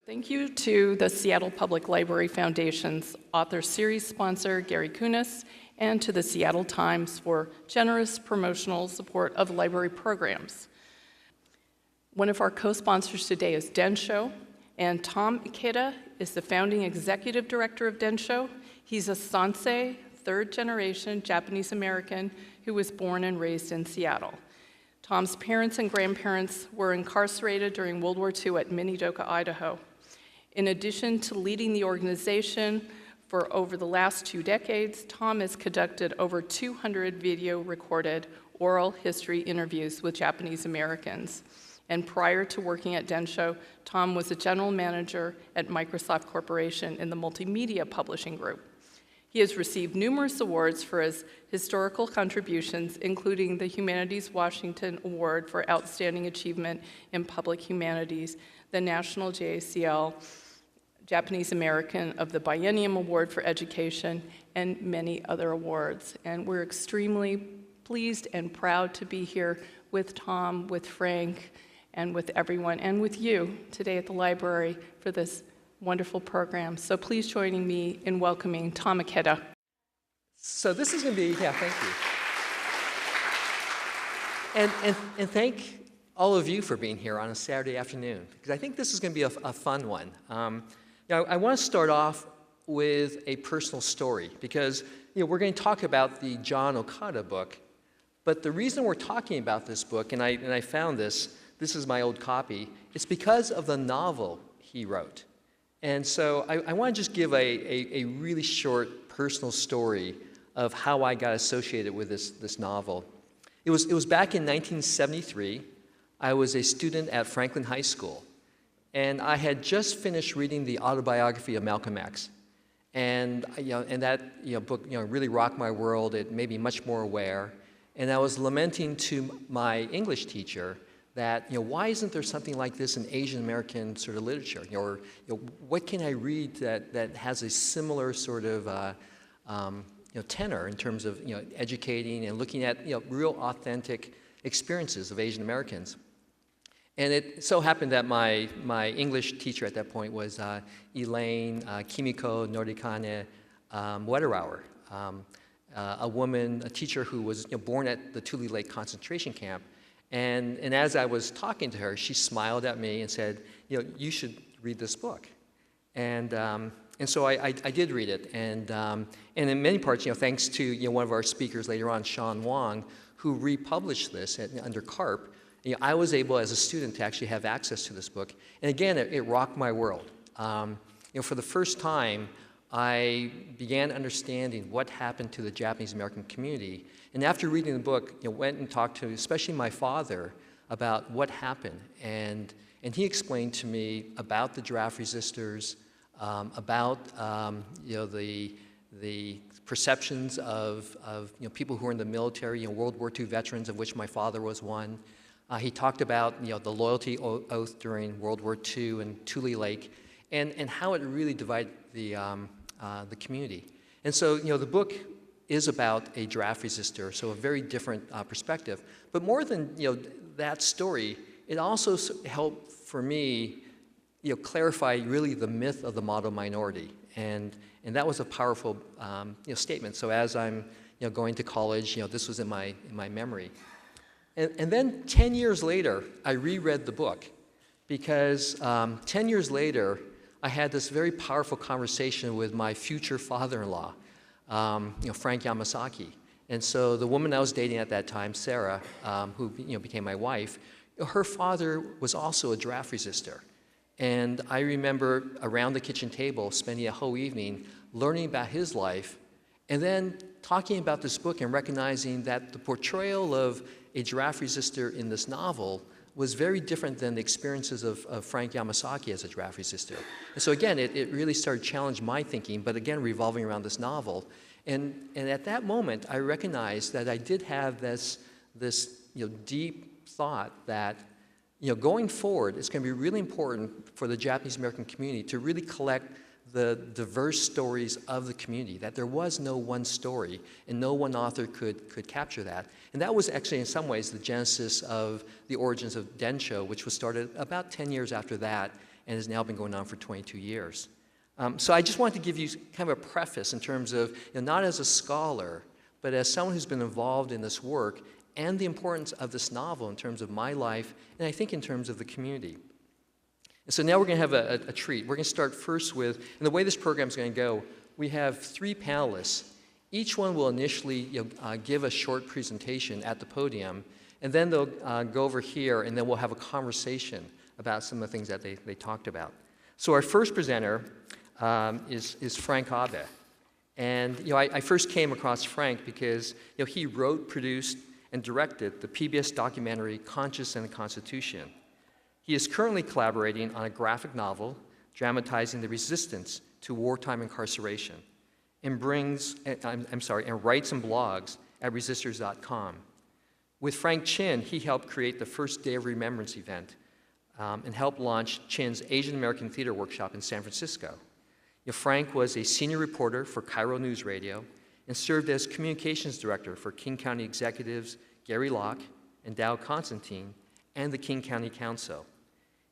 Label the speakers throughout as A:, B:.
A: Thank you to the Seattle Public Library Foundation's author series sponsor, Gary Kunis, and to the Seattle Times for generous promotional support of library programs. One of our co-sponsors today is Densho, and Tom Ikeda is the founding executive director of Densho. He's a Sansei, third-generation Japanese American who was born and raised in Seattle. Tom's parents and grandparents were incarcerated during World War II at Minidoka, Idaho. In addition to leading the organization for over the last 2 decades, Tom has conducted over 200 video-recorded oral history interviews with Japanese Americans. And prior to working at Densho, Tom was a general manager at Microsoft Corporation in the multimedia publishing group. He has received numerous awards for his historical contributions, including the Humanities Washington Award for Outstanding Achievement in Public Humanities, the National JACL Japanese American of the Biennium Award for Education, and many other awards. And we're extremely pleased and proud to be here with Tom, with Frank, and with everyone, and with you today at the library for this wonderful program. So please join me in welcoming Tom Ikeda.
B: So this is going to be, thank you. And thank all of you for being here on a Saturday afternoon, because I think this is going to be a fun one. I want to start off with a personal story, because we're going to talk about the John Okada book, but the reason we're talking about this book, and I found this is my old copy, it's because of the novel he wrote. And so I want to just give a really short personal story of how I got associated with this novel. It was back in 1973. I was a student at Franklin High School, and I had just finished reading the autobiography of Malcolm X. And that book really rocked my world. It made me much more aware. And I was lamenting to my English teacher that why isn't there something like this in Asian American sort of literature? Or what can I read that has a similar sort of tenor in terms of educating and looking at real authentic experiences of Asian Americans. And it so happened that my English teacher at that point was Elaine Kimiko Norikane Wetterauer, a teacher who was born at the Tule Lake concentration camp. And as I was talking to her, she smiled at me and said, you should read this book. And so I did read it. And in many parts, thanks to one of our speakers later on, Shawn Wong, who republished this under CARP, I was able as a student to actually have access to this book. And again, it rocked my world. For the first time, I began understanding what happened to the Japanese American community. And after reading the book, went and talked to especially my father about what happened. And he explained to me about the draft resistors, about the perceptions of people who were in the military, World War II veterans, of which my father was one. He talked about the loyalty oath during World War II and Tule Lake, and how it really divided the community. And so the book is about a draft resistor, so a very different perspective. But more than that story, it also helped for me clarify really the myth of the model minority, and that was a powerful statement. So as I'm going to college, this was in my memory. And then 10 years later, I reread the book, because 10 years later, I had this very powerful conversation with my future father-in-law, Frank Yamasaki. And so the woman I was dating at that time, Sarah, who became my wife, her father was also a draft resistor. And I remember around the kitchen table spending a whole evening learning about his life, and then talking about this book and recognizing that the portrayal of a draft resistor in this novel was very different than the experiences of Frank Yamasaki as a draft resistor. And so again, it really started to challenge my thinking, but again, revolving around this novel. And at that moment, I recognized that I did have this deep thought that going forward, it's going to be really important for the Japanese American community to really collect the diverse stories of the community, that there was no one story and no one author could capture that. And that was actually in some ways the genesis of the origins of Densho, which was started about 10 years after that. and has now been going on for 22 years. So I just wanted to give you kind of a preface in terms of, not as a scholar, but as someone who's been involved in this work and the importance of this novel in terms of my life and I think in terms of the community. And so now we're going to have a treat. We're going to start first with, and the way this program is going to go, we have 3 panelists. Each one will initially give a short presentation at the podium, and then they'll go over here, and then we'll have a conversation about some of the things that they talked about. So our first presenter is Frank Abe. And I first came across Frank because he wrote, produced, and directed the PBS documentary Conscience and the Constitution. He is currently collaborating on a graphic novel dramatizing the resistance to wartime incarceration, and writes and blogs at resistors.com. With Frank Chin, he helped create the first Day of Remembrance event and helped launch Chin's Asian American Theater Workshop in San Francisco. Frank was a senior reporter for Cairo News Radio and served as communications director for King County executives Gary Locke and Dow Constantine and the King County Council.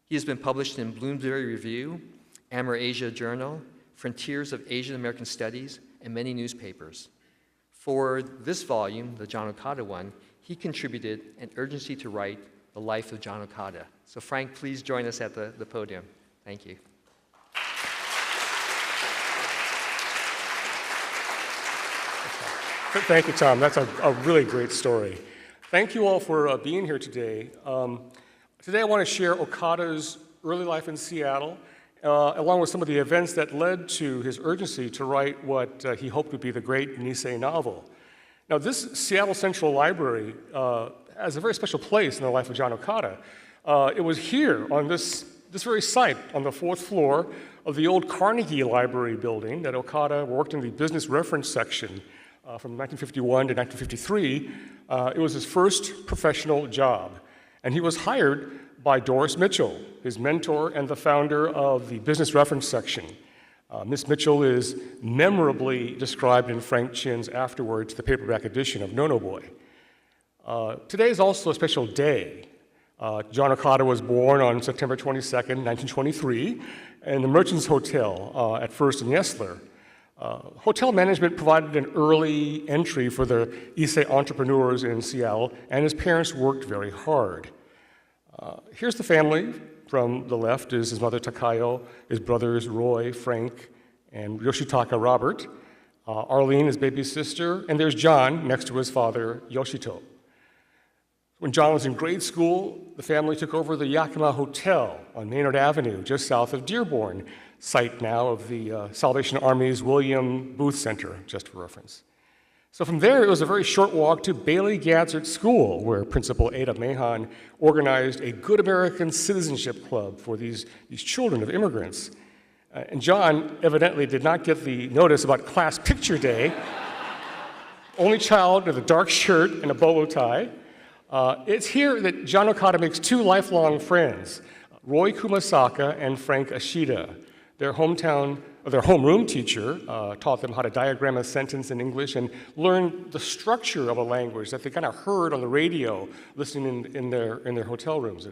B: He has been published in Bloomsbury Review, AmerAsia Journal, Frontiers of Asian American Studies, and many newspapers. For this volume, the John Okada one, he contributed an urgency to write the life of John Okada. So Frank, please join us at the podium. Thank you.
C: Thank you, Tom. That's a really great story. Thank you all for being here today. Today I want to share Okada's early life in Seattle, along with some of the events that led to his urgency to write what he hoped would be the great Nisei novel. Now, this Seattle Central Library has a very special place in the life of John Okada. It was here on this very site on the 4th floor of the old Carnegie Library building that Okada worked in the business reference section from 1951 to 1953. It was his first professional job. And he was hired by Doris Mitchell, his mentor and the founder of the business reference section. Miss Mitchell is memorably described in Frank Chin's Afterwards, the paperback edition of No Boy. Today is also a special day. John Okada was born on September 22nd, 1923, in the Merchants Hotel at First and Yesler. Hotel management provided an early entry for the Issei entrepreneurs in Seattle, and his parents worked very hard. Here's the family. From the left is his mother Takayo, his brothers Roy, Frank, and Yoshitaka Robert. Arlene, his baby sister, and there's John next to his father, Yoshito. When John was in grade school, the family took over the Yakima Hotel on Maynard Avenue, just south of Dearborn, site now of the Salvation Army's William Booth Center, just for reference. So from there, it was a very short walk to Bailey Gatzert School, where Principal Ada Mahan organized a Good American Citizenship Club for these children of immigrants. And John evidently did not get the notice about class picture day. Only child with a dark shirt and a bolo tie. It's here that John Okada makes 2 lifelong friends, Roy Kumasaka and Frank Ashida. Their homeroom teacher taught them how to diagram a sentence in English and learn the structure of a language that they kind of heard on the radio listening in their hotel rooms.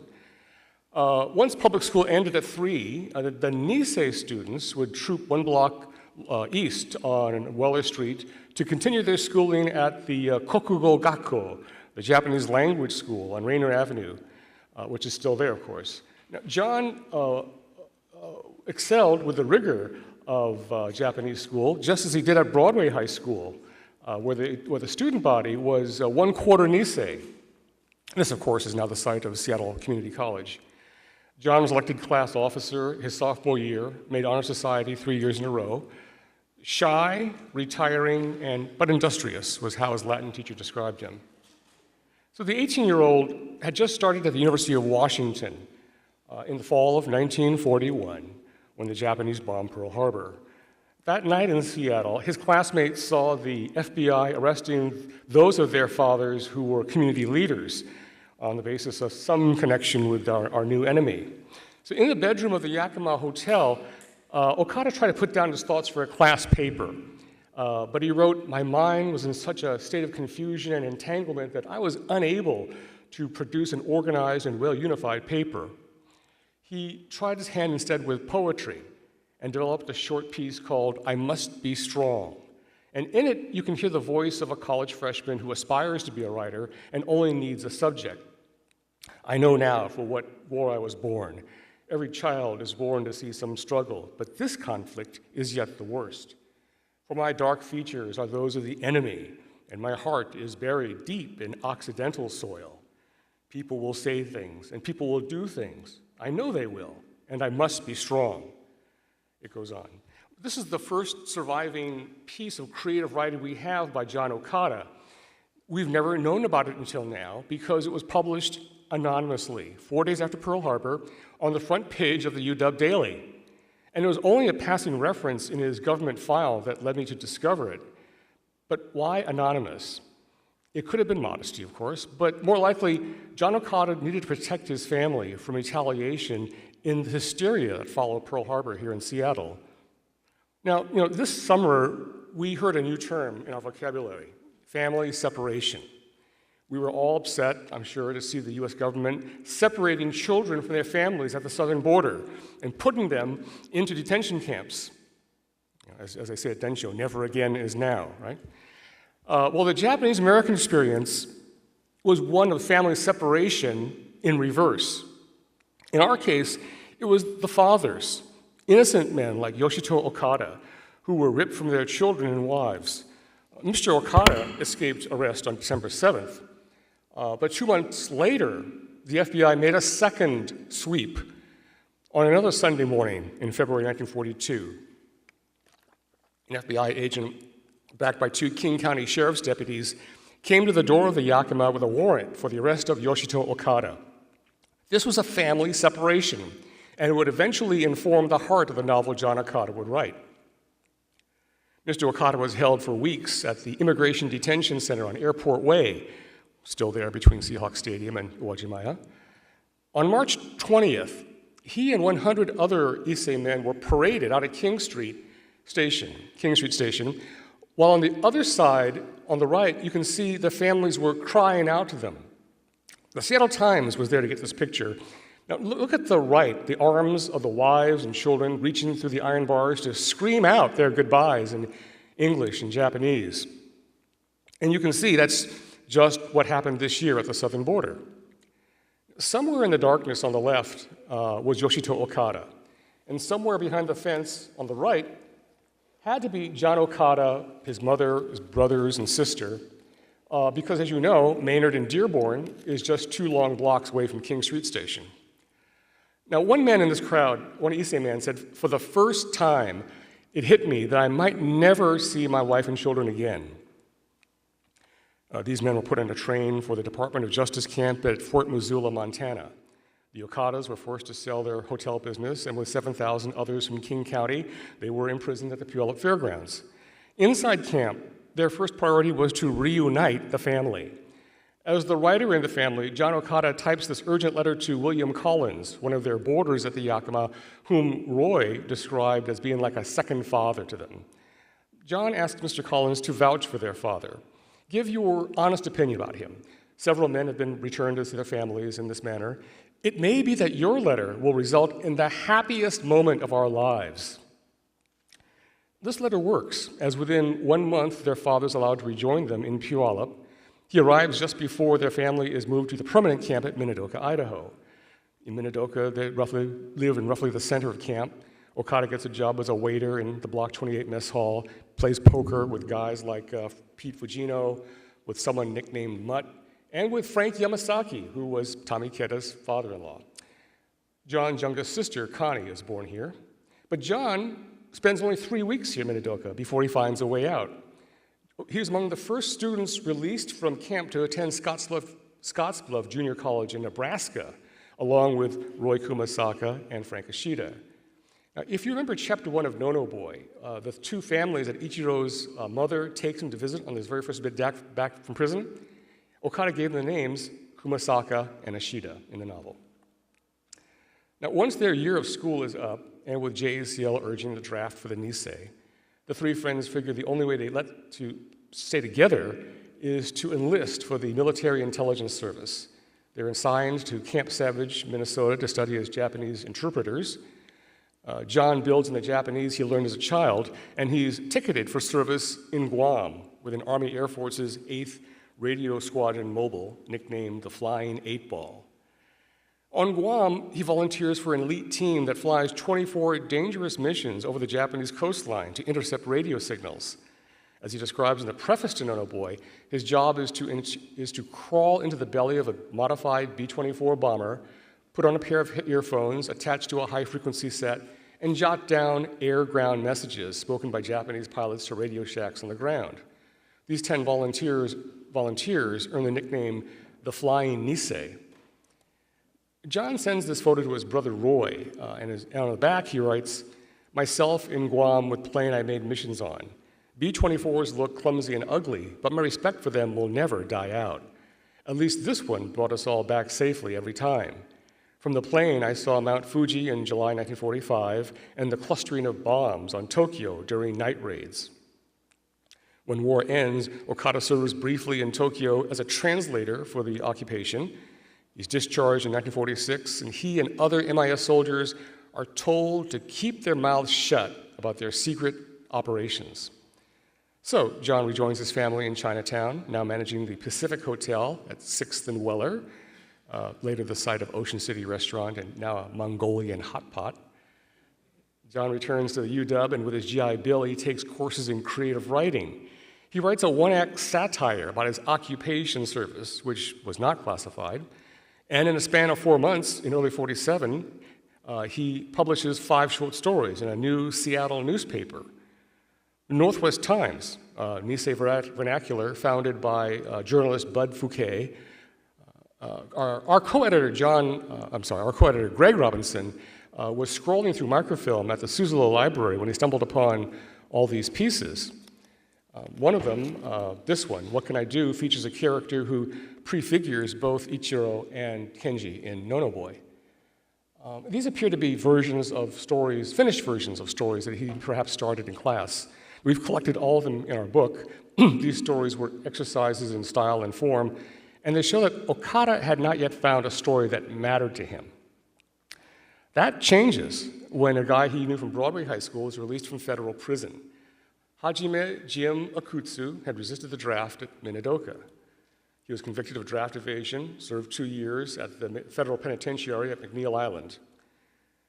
C: Once public school ended at 3, the Nisei students would troop 1 block east on Weller Street to continue their schooling at the Kokugo Gakko, the Japanese language school on Rainer Avenue, which is still there, of course. Now, John excelled with the rigor of Japanese school, just as he did at Broadway High School, where the student body was 1/4 Nisei. This, of course, is now the site of Seattle Community College. John was elected class officer his sophomore year, made Honor Society 3 years in a row. Shy, retiring, but industrious was how his Latin teacher described him. So the 18-year-old had just started at the University of Washington in the fall of 1941, when the Japanese bombed Pearl Harbor. That night in Seattle, his classmates saw the FBI arresting those of their fathers who were community leaders on the basis of some connection with our new enemy. So in the bedroom of the Yakima Hotel, Okada tried to put down his thoughts for a class paper, but he wrote, "My mind was in such a state of confusion and entanglement that I was unable to produce an organized and well-unified paper." he tried his hand instead with poetry and developed a short piece called I Must Be Strong. And in it, you can hear the voice of a college freshman who aspires to be a writer and only needs a subject. I know now for what war I was born. Every child is born to see some struggle, but this conflict is yet the worst. For my dark features are those of the enemy, and my heart is buried deep in Occidental soil. People will say things, and people will do things. I know they will, and I must be strong. It goes on. This is the first surviving piece of creative writing we have by John Okada. We've never known about it until now because it was published anonymously 4 days after Pearl Harbor on the front page of the UW Daily. And it was only a passing reference in his government file that led me to discover it. But why anonymous? It could have been modesty, of course, but more likely, John Okada needed to protect his family from retaliation in the hysteria that followed Pearl Harbor here in Seattle. Now, this summer, we heard a new term in our vocabulary, family separation. We were all upset, I'm sure, to see the US government separating children from their families at the southern border and putting them into detention camps. As I say at Densho, never again is now, right? Well, the Japanese-American experience was one of family separation in reverse. In our case, it was the fathers, innocent men like Yoshito Okada, who were ripped from their children and wives. Mr. Okada escaped arrest on December 7th, but 2 months later, the FBI made a second sweep on another Sunday morning in February 1942. An FBI agent, backed by 2 King County Sheriff's deputies, came to the door of the Yakima with a warrant for the arrest of Yoshito Okada. This was a family separation, and it would eventually inform the heart of the novel John Okada would write. Mr. Okada was held for weeks at the Immigration Detention Center on Airport Way, still there between Seahawk Stadium and Uwajimaya. On March 20th, he and 100 other Issei men were paraded out of King Street Station, while on the other side, on the right, you can see the families were crying out to them. The Seattle Times was there to get this picture. Now, look at the right, the arms of the wives and children reaching through the iron bars to scream out their goodbyes in English and Japanese. And you can see that's just what happened this year at the southern border. Somewhere in the darkness on the left was Yoshito Okada, and somewhere behind the fence on the right had to be John Okada, his mother, his brothers, and sister, because as you know, Maynard and Dearborn is just 2 long blocks away from King Street Station. Now, one man in this crowd, one Issei man, said, for the first time, it hit me that I might never see my wife and children again. These men were put on a train for the Department of Justice camp at Fort Missoula, Montana. The Okadas were forced to sell their hotel business, and with 7,000 others from King County, they were imprisoned at the Puyallup Fairgrounds. Inside camp, their first priority was to reunite the family. As the writer in the family, John Okada types this urgent letter to William Collins, one of their boarders at the Yakima, whom Roy described as being like a second father to them. John asked Mr. Collins to vouch for their father. Give your honest opinion about him. Several men have been returned to their families in this manner. It may be that your letter will result in the happiest moment of our lives. This letter works, as within 1 month, their father's allowed to rejoin them in Puyallup. He arrives just before their family is moved to the permanent camp at Minidoka, Idaho. In Minidoka, they live in roughly the center of camp. Okada gets a job as a waiter in the Block 28 mess hall, plays poker with guys like Pete Fujino, with someone nicknamed Mutt, and with Frank Yamasaki, who was Tommy Ikeda's father-in-law. John's youngest sister, Connie, is born here. But John spends only 3 weeks here in Minidoka before he finds a way out. He was among the first students released from camp to attend Scottsbluff Junior College in Nebraska, along with Roy Kumasaka and Frank Ishida. Now, if you remember Chapter 1 of Nono Boy, the 2 families that Ichiro's mother takes him to visit on his very first bit back from prison, Okada gave them the names Kumasaka and Ishida in the novel. Now, once their year of school is up, and with JACL urging the draft for the Nisei, the 3 friends figured the only way they to stay together is to enlist for the Military Intelligence Service. They're assigned to Camp Savage, Minnesota, to study as Japanese interpreters. John builds in the Japanese he learned as a child, and he's ticketed for service in Guam with an Army Air Force's 8th Radio Squadron Mobile, nicknamed the Flying 8-Ball. On Guam, he volunteers for an elite team that flies 24 dangerous missions over the Japanese coastline to intercept radio signals. As he describes in the preface to Nono Boy, his job is to crawl into the belly of a modified B-24 bomber, put on a pair of earphones attached to a high-frequency set, and jot down air-ground messages spoken by Japanese pilots to Radio Shacks on the ground. These 10 volunteers earn the nickname the Flying Nisei. John sends this photo to his brother Roy, and on the back he writes, "Myself in Guam with plane I made missions on. B-24s look clumsy and ugly, but my respect for them will never die out. At least this one brought us all back safely every time. From the plane, I saw Mount Fuji in July 1945 and the clustering of bombs on Tokyo during night raids." When war ends, Okada serves briefly in Tokyo as a translator for the occupation. He's discharged in 1946, and he and other MIS soldiers are told to keep their mouths shut about their secret operations. So John rejoins his family in Chinatown, now managing the Pacific Hotel at 6th and Weller, later the site of Ocean City Restaurant and now a Mongolian hot pot. John returns to the UW, and with his GI Bill, he takes courses in creative writing. He writes a one-act satire about his occupation service, which was not classified. And in a span of 4 months, in early '47, he publishes 5 short stories in a new Seattle newspaper. The Northwest Times, Nisei vernacular, founded by journalist Bud Fouquet. Our co-editor Greg Robinson was scrolling through microfilm at the Suzzallo Library when he stumbled upon all these pieces. One of them, this one, What Can I Do, features a character who prefigures both Ichiro and Kenji in Nono Boy. These appear to be versions of stories, finished versions of stories that he perhaps started in class. We've collected all of them in our book. These stories were exercises in style and form, and they show that Okada had not yet found a story that mattered to him. That changes when a guy he knew from Broadway High School is released from federal prison. Hajime Jim Akutsu had resisted the draft at Minidoka. He was convicted of draft evasion, served 2 years at the federal penitentiary at McNeil Island.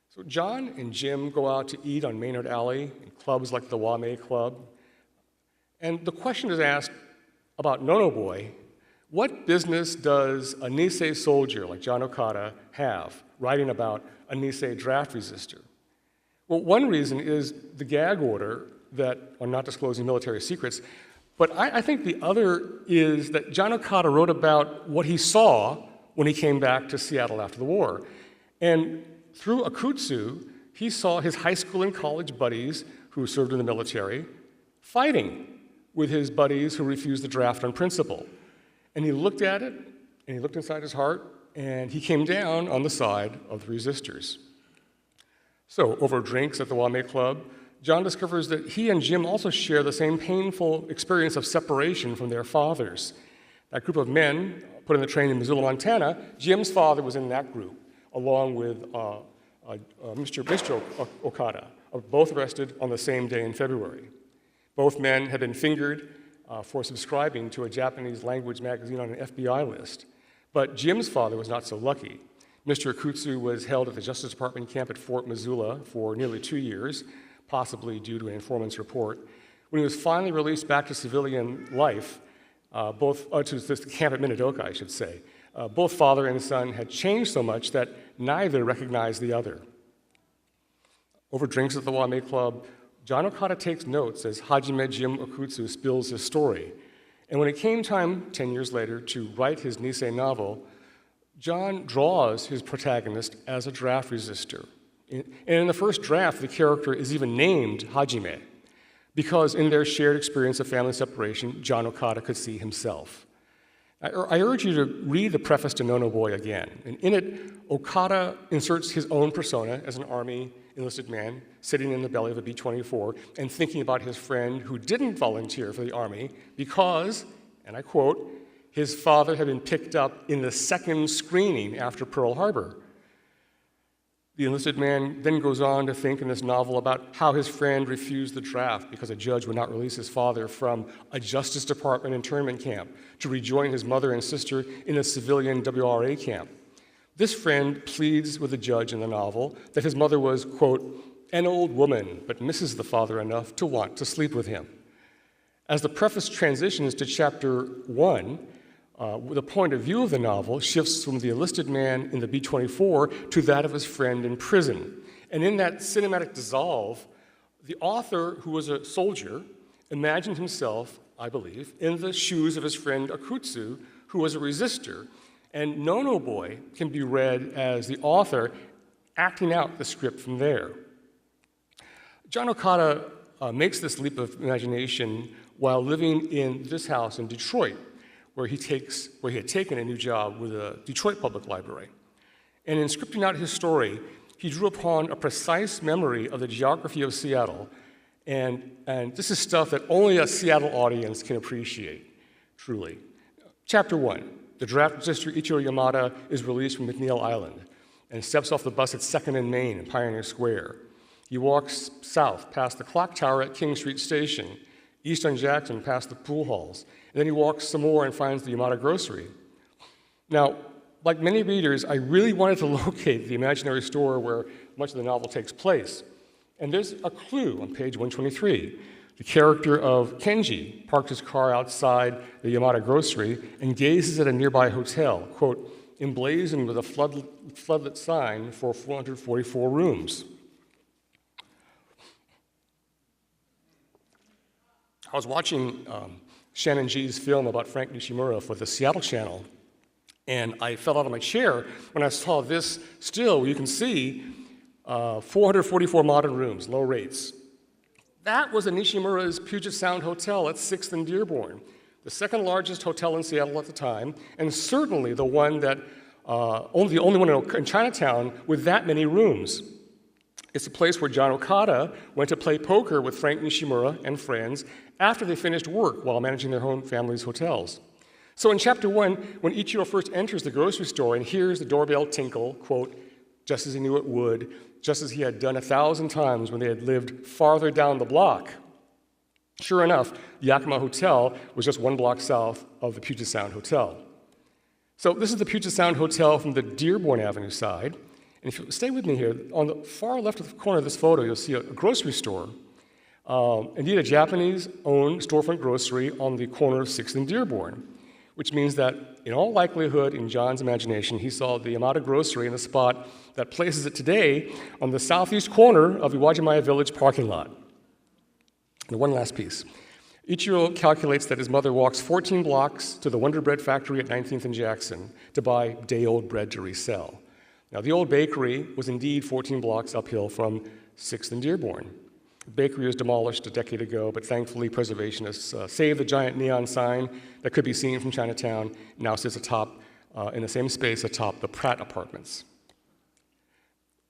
C: So John and Jim go out to eat on Maynard Alley in clubs like the Wame Club. And the question is asked about Nono Boy, what business does a Nisei soldier like John Okada have writing about a Nisei draft resistor? Well, one reason is the gag order that on not disclosing military secrets, but I think the other is that John Okada wrote about what he saw when he came back to Seattle after the war. And through Akutsu, he saw his high school and college buddies who served in the military fighting with his buddies who refused the draft on principle. And he looked at it, and he looked inside his heart, and he came down on the side of the resistors. So over drinks at the Wame Club, John discovers that he and Jim also share the same painful experience of separation from their fathers. That group of men put in the train in Missoula, Montana, Jim's father was in that group, along with Mr. Okada, both arrested on the same day in February. Both men had been fingered for subscribing to a Japanese language magazine on an FBI list. But Jim's father was not so lucky. Mr. Akutsu was held at the Justice Department camp at Fort Missoula for nearly 2 years, possibly due to an informant's report. When he was finally released back to civilian life, to the camp at Minidoka, I should say, both father and son had changed so much that neither recognized the other. Over drinks at the Wame Club, John Okada takes notes as Hajime Jim Akutsu spills his story. And when it came time, 10 years later, to write his Nisei novel, John draws his protagonist as a draft resistor. And in the first draft, the character is even named Hajime, because in their shared experience of family separation, John Okada could see himself. I urge you to read the preface to Nono Boy again. And in it, Okada inserts his own persona as an Army enlisted man sitting in the belly of a B-24 and thinking about his friend who didn't volunteer for the Army because, and I quote, his father had been picked up in the second screening after Pearl Harbor. The enlisted man then goes on to think in this novel about how his friend refused the draft because a judge would not release his father from a Justice Department internment camp to rejoin his mother and sister in a civilian WRA camp. This friend pleads with the judge in the novel that his mother was, quote, an old woman, but misses the father enough to want to sleep with him. As the preface transitions to chapter 1, the point of view of the novel shifts from the enlisted man in the B-24 to that of his friend in prison. And in that cinematic dissolve, the author, who was a soldier, imagined himself, I believe, in the shoes of his friend Akutsu, who was a resistor. And Nono Boy can be read as the author acting out the script from there. John Okada makes this leap of imagination while living in this house in Detroit, where he had taken a new job with the Detroit Public Library. And in scripting out his story, he drew upon a precise memory of the geography of Seattle, and this is stuff that only a Seattle audience can appreciate, truly. Chapter 1, the draft resistor Ichiro Yamada is released from McNeil Island and steps off the bus at 2nd and Main in Pioneer Square. He walks south past the clock tower at King Street Station, east on Jackson past the pool halls, and then he walks some more and finds the Yamada Grocery. Now, like many readers, I really wanted to locate the imaginary store where much of the novel takes place. And there's a clue on page 123. The character of Kenji parked his car outside the Yamada Grocery and gazes at a nearby hotel, quote, emblazoned with a floodlit sign for 444 rooms. I was watching Shannon G's film about Frank Nishimura for the Seattle Channel, and I fell out of my chair when I saw this still, where you can see 444 modern rooms, low rates. That was a Nishimura's Puget Sound Hotel at 6th and Dearborn, the second largest hotel in Seattle at the time, and certainly the one that, the only one in Chinatown with that many rooms. It's a place where John Okada went to play poker with Frank Nishimura and friends after they finished work while managing their own family's hotels. So in chapter 1, when Ichiro first enters the grocery store and hears the doorbell tinkle, quote, just as he knew it would, just as he had done 1,000 times when they had lived farther down the block. Sure enough, the Yakima Hotel was just 1 block south of the Puget Sound Hotel. So this is the Puget Sound Hotel from the Dearborn Avenue side. And if you stay with me here, on the far left of the corner of this photo, you'll see a grocery store. Indeed, a Japanese-owned storefront grocery on the corner of 6th and Dearborn, which means that, in all likelihood, in John's imagination, he saw the Yamada Grocery in the spot that places it today on the southeast corner of Iwajimaya Village parking lot. And one last piece. Ichiro calculates that his mother walks 14 blocks to the Wonder Bread factory at 19th and Jackson to buy day-old bread to resell. Now, the old bakery was indeed 14 blocks uphill from 6th and Dearborn. The bakery was demolished a decade ago, but thankfully preservationists saved the giant neon sign that could be seen from Chinatown, now sits atop, in the same space atop the Pratt Apartments.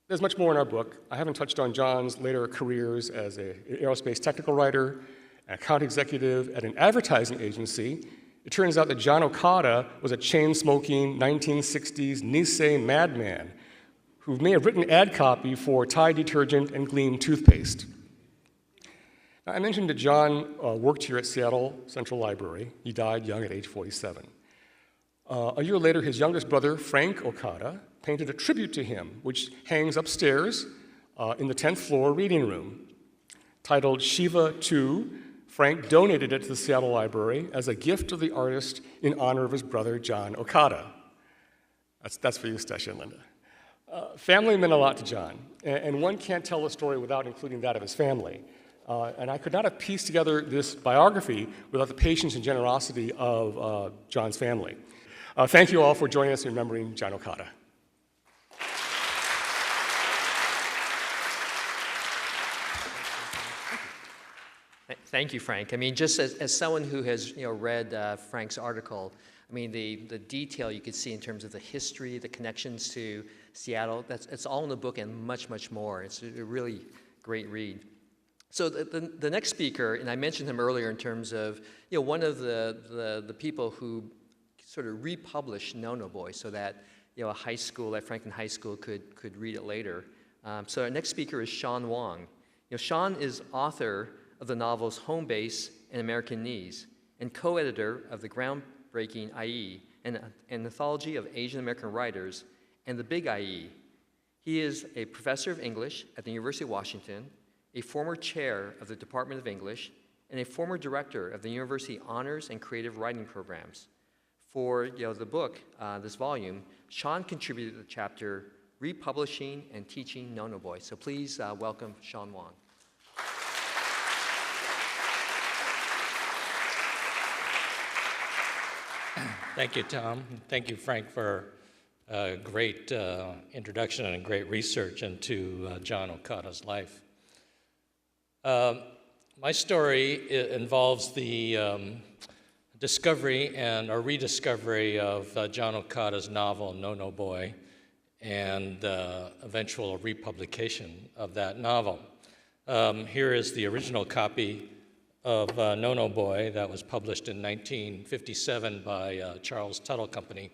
C: There's much more in our book. I haven't touched on John's later careers as an aerospace technical writer, an account executive at an advertising agency. It turns out that John Okada was a chain-smoking 1960s Nisei madman who may have written ad copy for Tide detergent and Gleam toothpaste. Now, I mentioned that John worked here at Seattle Central Library. He died young at age 47. A year later, his youngest brother, Frank Okada, painted a tribute to him, which hangs upstairs in the 10th floor reading room. Titled Shiva 2, Frank donated it to the Seattle Library as a gift of the artist in honor of his brother, John Okada. That's for you, Stacia and Linda. Family meant a lot to John, and one can't tell a story without including that of his family. And I could not have pieced together this biography without the patience and generosity of John's family. Thank you all for joining us in remembering John Okada.
B: Thank you, Frank. I mean, just as someone who has read Frank's article, I mean, the detail you could see in terms of the history, the connections to Seattle, it's all in the book and much, much more. It's a really great read. So the next speaker, and I mentioned him earlier in terms of one of the people who sort of republish Nono Boy so that a high school, like Franklin High School, could read it later. So our next speaker is Shawn Wong. Shawn is author of the novels Home Base and American Knees, and co-editor of the groundbreaking IE, an anthology of Asian American writers, and the Big IE. He is a professor of English at the University of Washington, a former chair of the Department of English, and a former director of the University Honors and Creative Writing Programs. For the book, this volume, Shawn contributed to the chapter Republishing and Teaching Nono Boy. So please welcome Shawn Wong.
D: Thank you, Tom. Thank you, Frank, for a great introduction and great research into John Okada's life. My story involves the discovery or rediscovery of John Okada's novel, Nono Boy, and eventual republication of that novel. Here is the original copy of Nono Boy that was published in 1957 by Charles Tuttle Company.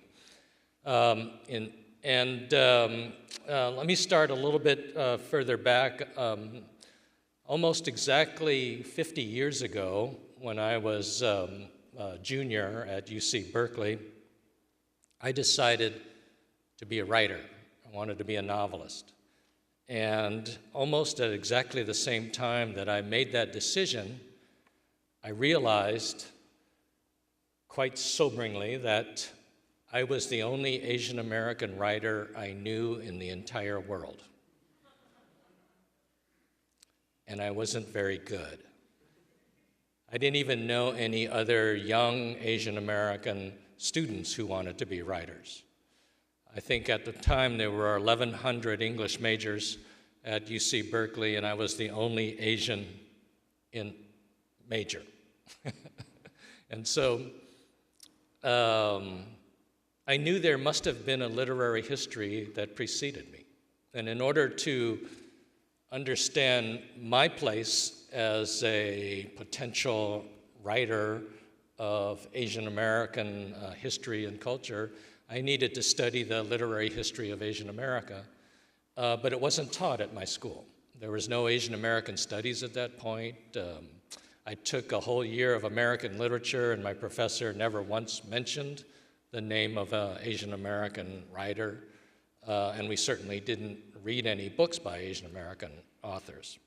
D: Let me start a little bit further back. Almost exactly 50 years ago, when I was a junior at UC Berkeley, I decided to be a writer. I wanted to be a novelist. And almost at exactly the same time that I made that decision, I realized quite soberingly that I was the only Asian American writer I knew in the entire world. And I wasn't very good. I didn't even know any other young Asian American students who wanted to be writers. I think at the time there were 1,100 English majors at UC Berkeley, and I was the only Asian in major. And so I knew there must have been a literary history that preceded me. And in order to understand my place as a potential writer of Asian American history and culture, I needed to study the literary history of Asian America, but it wasn't taught at my school. There was no Asian American studies at that point. I took a whole year of American literature, and my professor never once mentioned the name of an Asian American writer, and we certainly didn't read any books by Asian American authors.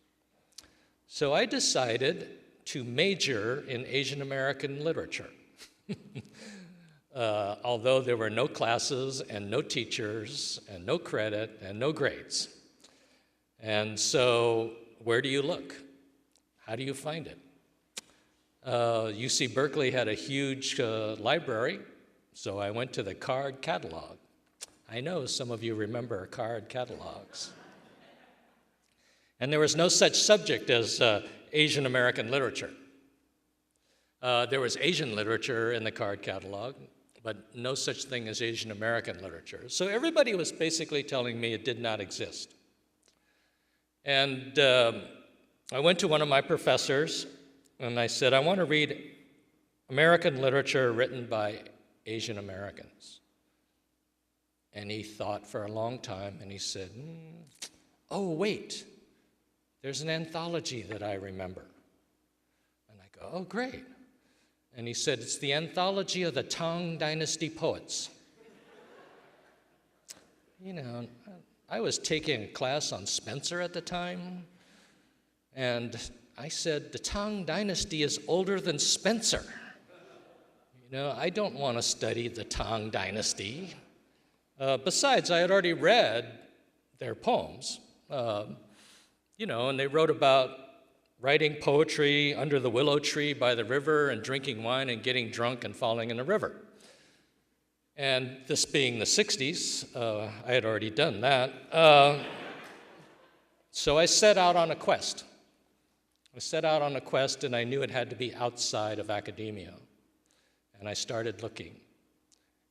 D: So I decided to major in Asian American literature. Although there were no classes and no teachers and no credit and no grades. And so where do you look? How do you find it? UC Berkeley had a huge library, so I went to the card catalog. I know some of you remember card catalogs. And there was no such subject as Asian American literature. There was Asian literature in the card catalog, but no such thing as Asian American literature. So everybody was basically telling me it did not exist. And I went to one of my professors, and I said, I want to read American literature written by Asian Americans. And he thought for a long time, and he said, oh, wait, there's an anthology that I remember. And I go, oh, great. And he said, it's the anthology of the Tang Dynasty poets. You know, I was taking a class on Spencer at the time, and I said, the Tang Dynasty is older than Spencer. You know, I don't want to study the Tang Dynasty. Besides, I had already read their poems, you know, and they wrote about writing poetry under the willow tree by the river and drinking wine and getting drunk and falling in the river. And this being the 60s, I had already done that. So I set out on a quest. And I knew it had to be outside of academia. And I started looking.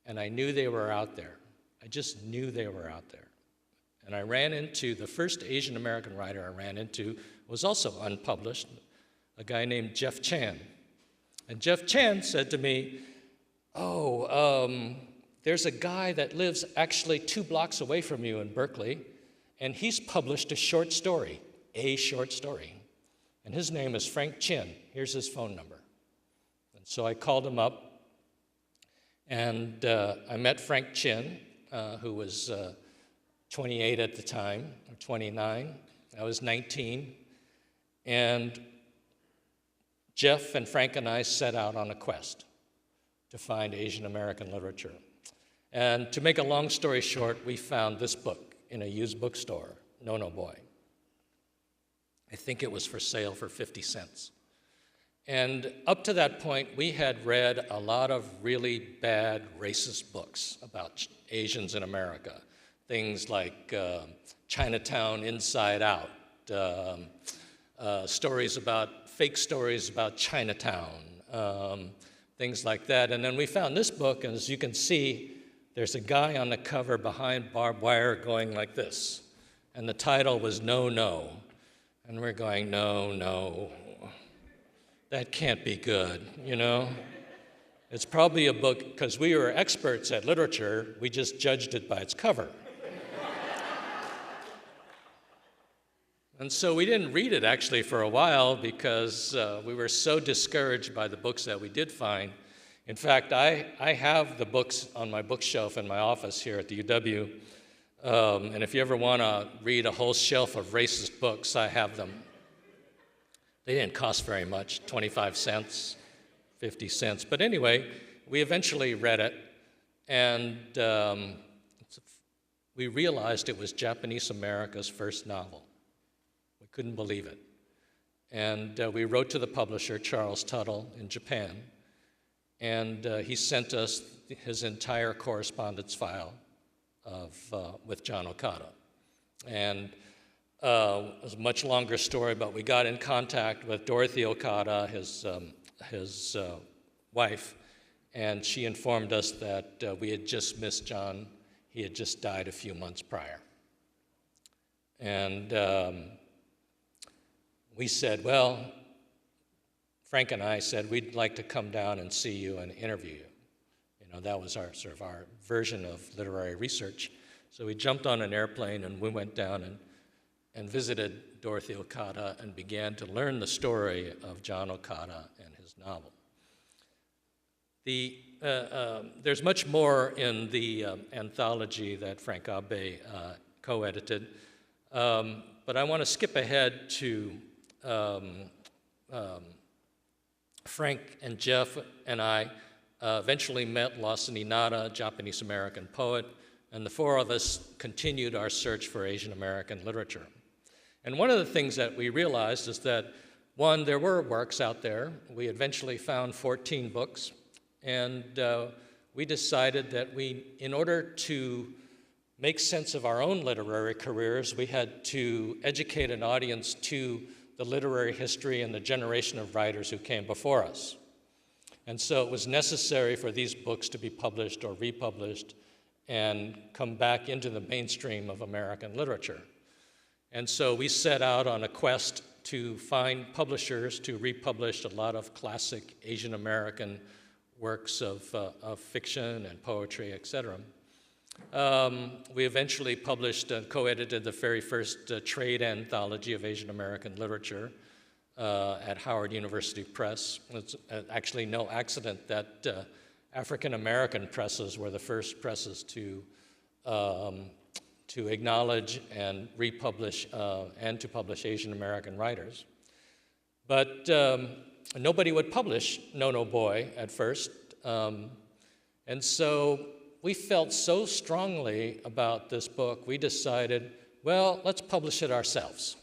D: And I knew they were out there. I just knew they were out there. And I ran into, the first Asian American writer I ran into was also unpublished, a guy named Jeff Chan. And Jeff Chan said to me, there's a guy that lives actually 2 blocks away from you in Berkeley, and he's published a short story. And his name is Frank Chin. Here's his phone number. And so I called him up, and I met Frank Chin, who was 28 at the time, or 29. I was 19. And Jeff and Frank and I set out on a quest to find Asian American literature. And to make a long story short, we found this book in a used bookstore, No No Boy. I think it was for sale for 50 cents. And up to that point, we had read a lot of really bad racist books about Asians in America. Things like Chinatown Inside Out, fake stories about Chinatown, things like that. And then we found this book, and as you can see, there's a guy on the cover behind barbed wire going like this. And the title was No, No. And we're going, no, no, that can't be good, you know? It's probably a book, because we were experts at literature, we just judged it by its cover. And so we didn't read it actually for a while because we were so discouraged by the books that we did find. In fact, I have the books on my bookshelf in my office here at the UW. And if you ever want to read a whole shelf of racist books, I have them. They didn't cost very much, 25 cents, 50 cents. But anyway, we eventually read it, and we realized it was Japanese America's first novel. We couldn't believe it. And we wrote to the publisher, Charles Tuttle, in Japan, and he sent us his entire correspondence file with John Okada. And it was a much longer story, but we got in contact with Dorothy Okada, his wife, and she informed us that we had just missed John. He had just died a few months prior. And we said, well, Frank and I said, we'd like to come down and see you and interview you. You know, that was our sort of our version of literary research. So we jumped on an airplane and we went down and visited Dorothy Okada and began to learn the story of John Okada and his novel. There's much more in the anthology that Frank Abe co-edited, but I want to skip ahead to Frank and Jeff and I eventually met Lawson Inada, a Japanese-American poet, and the 4 of us continued our search for Asian American literature. And one of the things that we realized is that, one, there were works out there. We eventually found 14 books, and we decided that in order to make sense of our own literary careers, we had to educate an audience to the literary history and the generation of writers who came before us. And so it was necessary for these books to be published or republished and come back into the mainstream of American literature. And so we set out on a quest to find publishers to republish a lot of classic Asian American works of fiction and poetry, et cetera. We eventually published and co-edited the very first trade anthology of Asian American literature at Howard University Press. It's actually no accident that African American presses were the first presses to acknowledge and republish and to publish Asian American writers. But nobody would publish No No Boy at first, and so we felt so strongly about this book, we decided, well, let's publish it ourselves.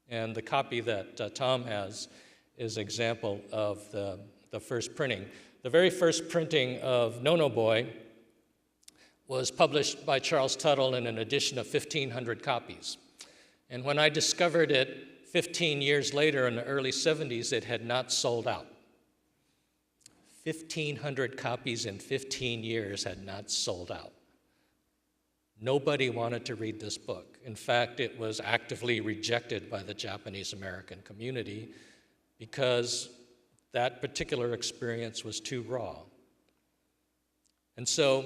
D: And the copy that Tom has is an example of the first printing. The very first printing of No No Boy was published by Charles Tuttle in an edition of 1,500 copies. And when I discovered it 15 years later in the early 70s, it had not sold out. 1,500 copies in 15 years had not sold out. Nobody wanted to read this book. In fact, it was actively rejected by the Japanese American community because that particular experience was too raw. And so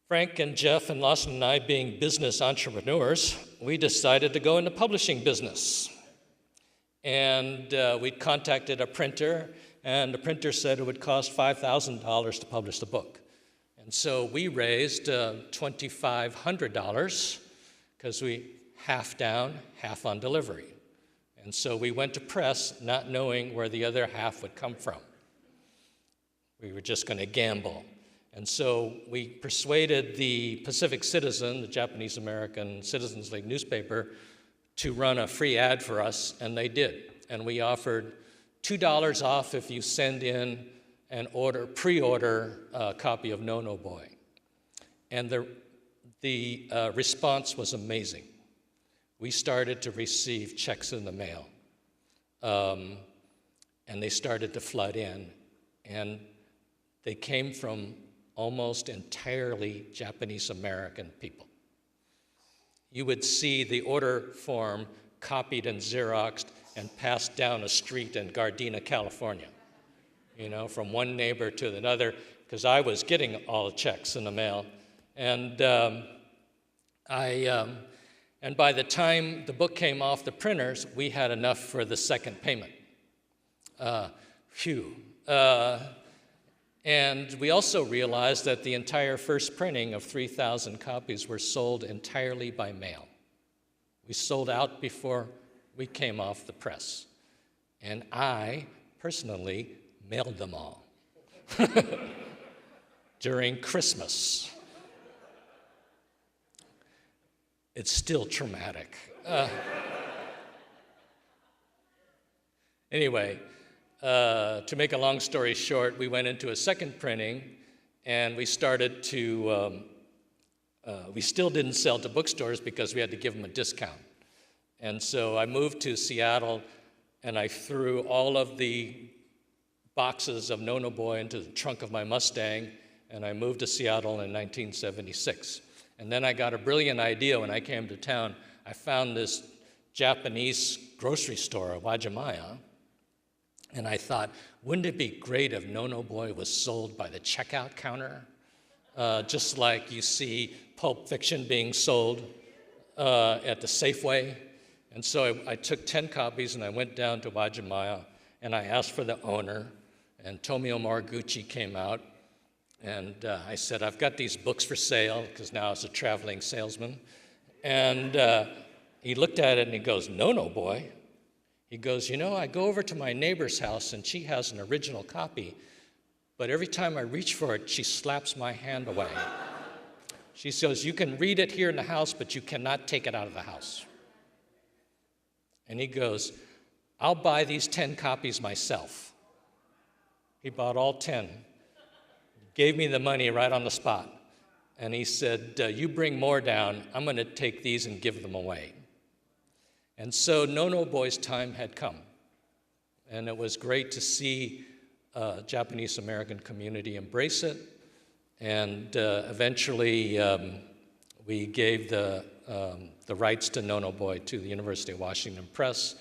D: Frank and Jeff and Lawson and I, being business entrepreneurs, we decided to go into publishing business. And we contacted a printer, and the printer said it would cost $5,000 to publish the book. And so we raised $2,500 because we half down, half on delivery. And so we went to press not knowing where the other half would come from. We were just going to gamble. And so we persuaded the Pacific Citizen, the Japanese American Citizens League newspaper, to run a free ad for us, and they did. And we offered $2 off if you send in an pre-order copy of No No Boy. And the response was amazing. We started to receive checks in the mail, and they started to flood in. And they came from almost entirely Japanese American people. You would see the order form copied and Xeroxed and passed down a street in Gardena, California, from one neighbor to another, because I was getting all the checks in the mail. And and by the time the book came off the printers, we had enough for the second payment. And we also realized that the entire first printing of 3,000 copies were sold entirely by mail. We sold out before we came off the press. And I, personally, mailed them all during Christmas. It's still traumatic. Anyway, to make a long story short, we went into a second printing, and we started to, we still didn't sell to bookstores because we had to give them a discount. And so I moved to Seattle, and I threw all of the boxes of No No Boy into the trunk of my Mustang, and I moved to Seattle in 1976. And then I got a brilliant idea when I came to town. I found this Japanese grocery store, Wajimaya, and I thought, wouldn't it be great if No No Boy was sold by the checkout counter? Just like you see Pulp Fiction being sold at the Safeway. And so I took 10 copies and I went down to Wajimaya and I asked for the owner, and Tomio Moriguchi came out, and I said, I've got these books for sale, because now I was a traveling salesman. And he looked at it and he goes, No No Boy? He goes, I go over to my neighbor's house and she has an original copy, but every time I reach for it, she slaps my hand away. She says, you can read it here in the house, but you cannot take it out of the house. And he goes, I'll buy these 10 copies myself. He bought all 10, gave me the money right on the spot. And he said, you bring more down, I'm going to take these and give them away. And so No No Boy's time had come. And it was great to see Japanese American community embrace it. And eventually we gave the rights to No No Boy to the University of Washington Press.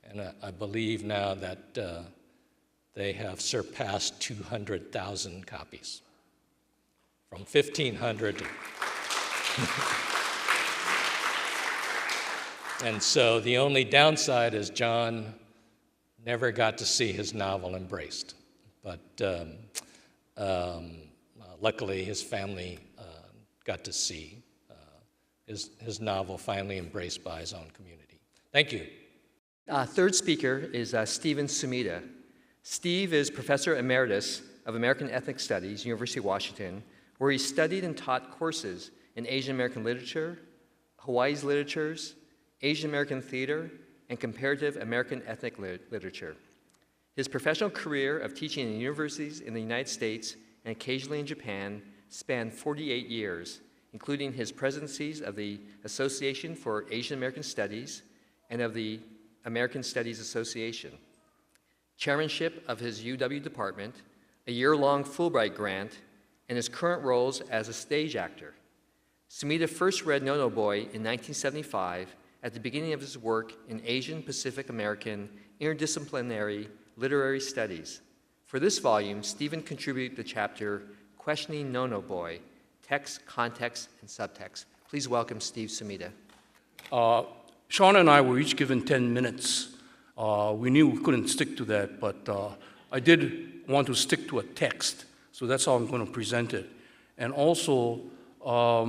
D: And I believe now that they have surpassed 200,000 copies. From 1,500 to... And so the only downside is John never got to see his novel embraced. But luckily, his family got to see his novel finally embraced by his own community. Thank you.
B: Third speaker is Stephen Sumida. Steve is Professor Emeritus of American Ethnic Studies, University of Washington, where he studied and taught courses in Asian American literature, Hawaii's literatures, Asian American theater, and comparative American ethnic literature. His professional career of teaching in universities in the United States and occasionally in Japan spanned 48 years, including his presidencies of the Association for Asian American Studies and of the American Studies Association, chairmanship of his UW department, a year-long Fulbright grant, and his current roles as a stage actor. Sumida first read No No Boy in 1975 at the beginning of his work in Asian Pacific American interdisciplinary literary studies. For this volume, Stephen contributed the chapter Questioning No-No Boy, Text, Context, and Subtext. Please welcome Steve Sumida.
E: Shawn and I were each given 10 minutes. We knew we couldn't stick to that, but I did want to stick to a text, so that's how I'm going to present it. And also, I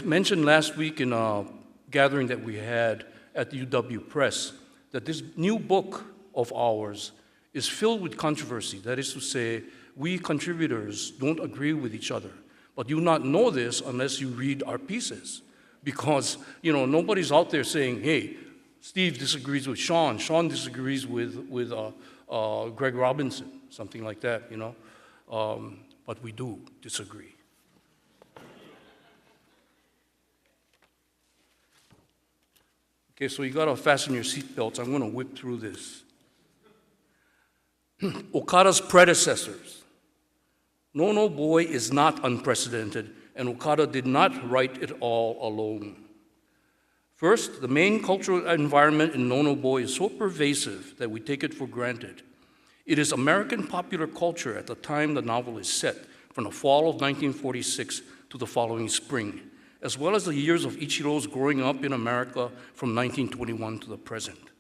E: mentioned last week in a gathering that we had at the UW Press that this new book of ours is filled with controversy. That is to say, we contributors don't agree with each other. But you not know this unless you read our pieces. Because, nobody's out there saying, hey, Steve disagrees with Shawn, Shawn disagrees with Greg Robinson, something like that, but we do disagree. Okay, so you gotta fasten your seatbelts. I'm gonna whip through this. Okada's predecessors. No Boy is not unprecedented, and Okada did not write it all alone. First, the main cultural environment in No Boy is so pervasive that we take it for granted. It is American popular culture at the time the novel is set, from the fall of 1946 to the following spring, as well as the years of Ichiro's growing up in America from 1921 to the present.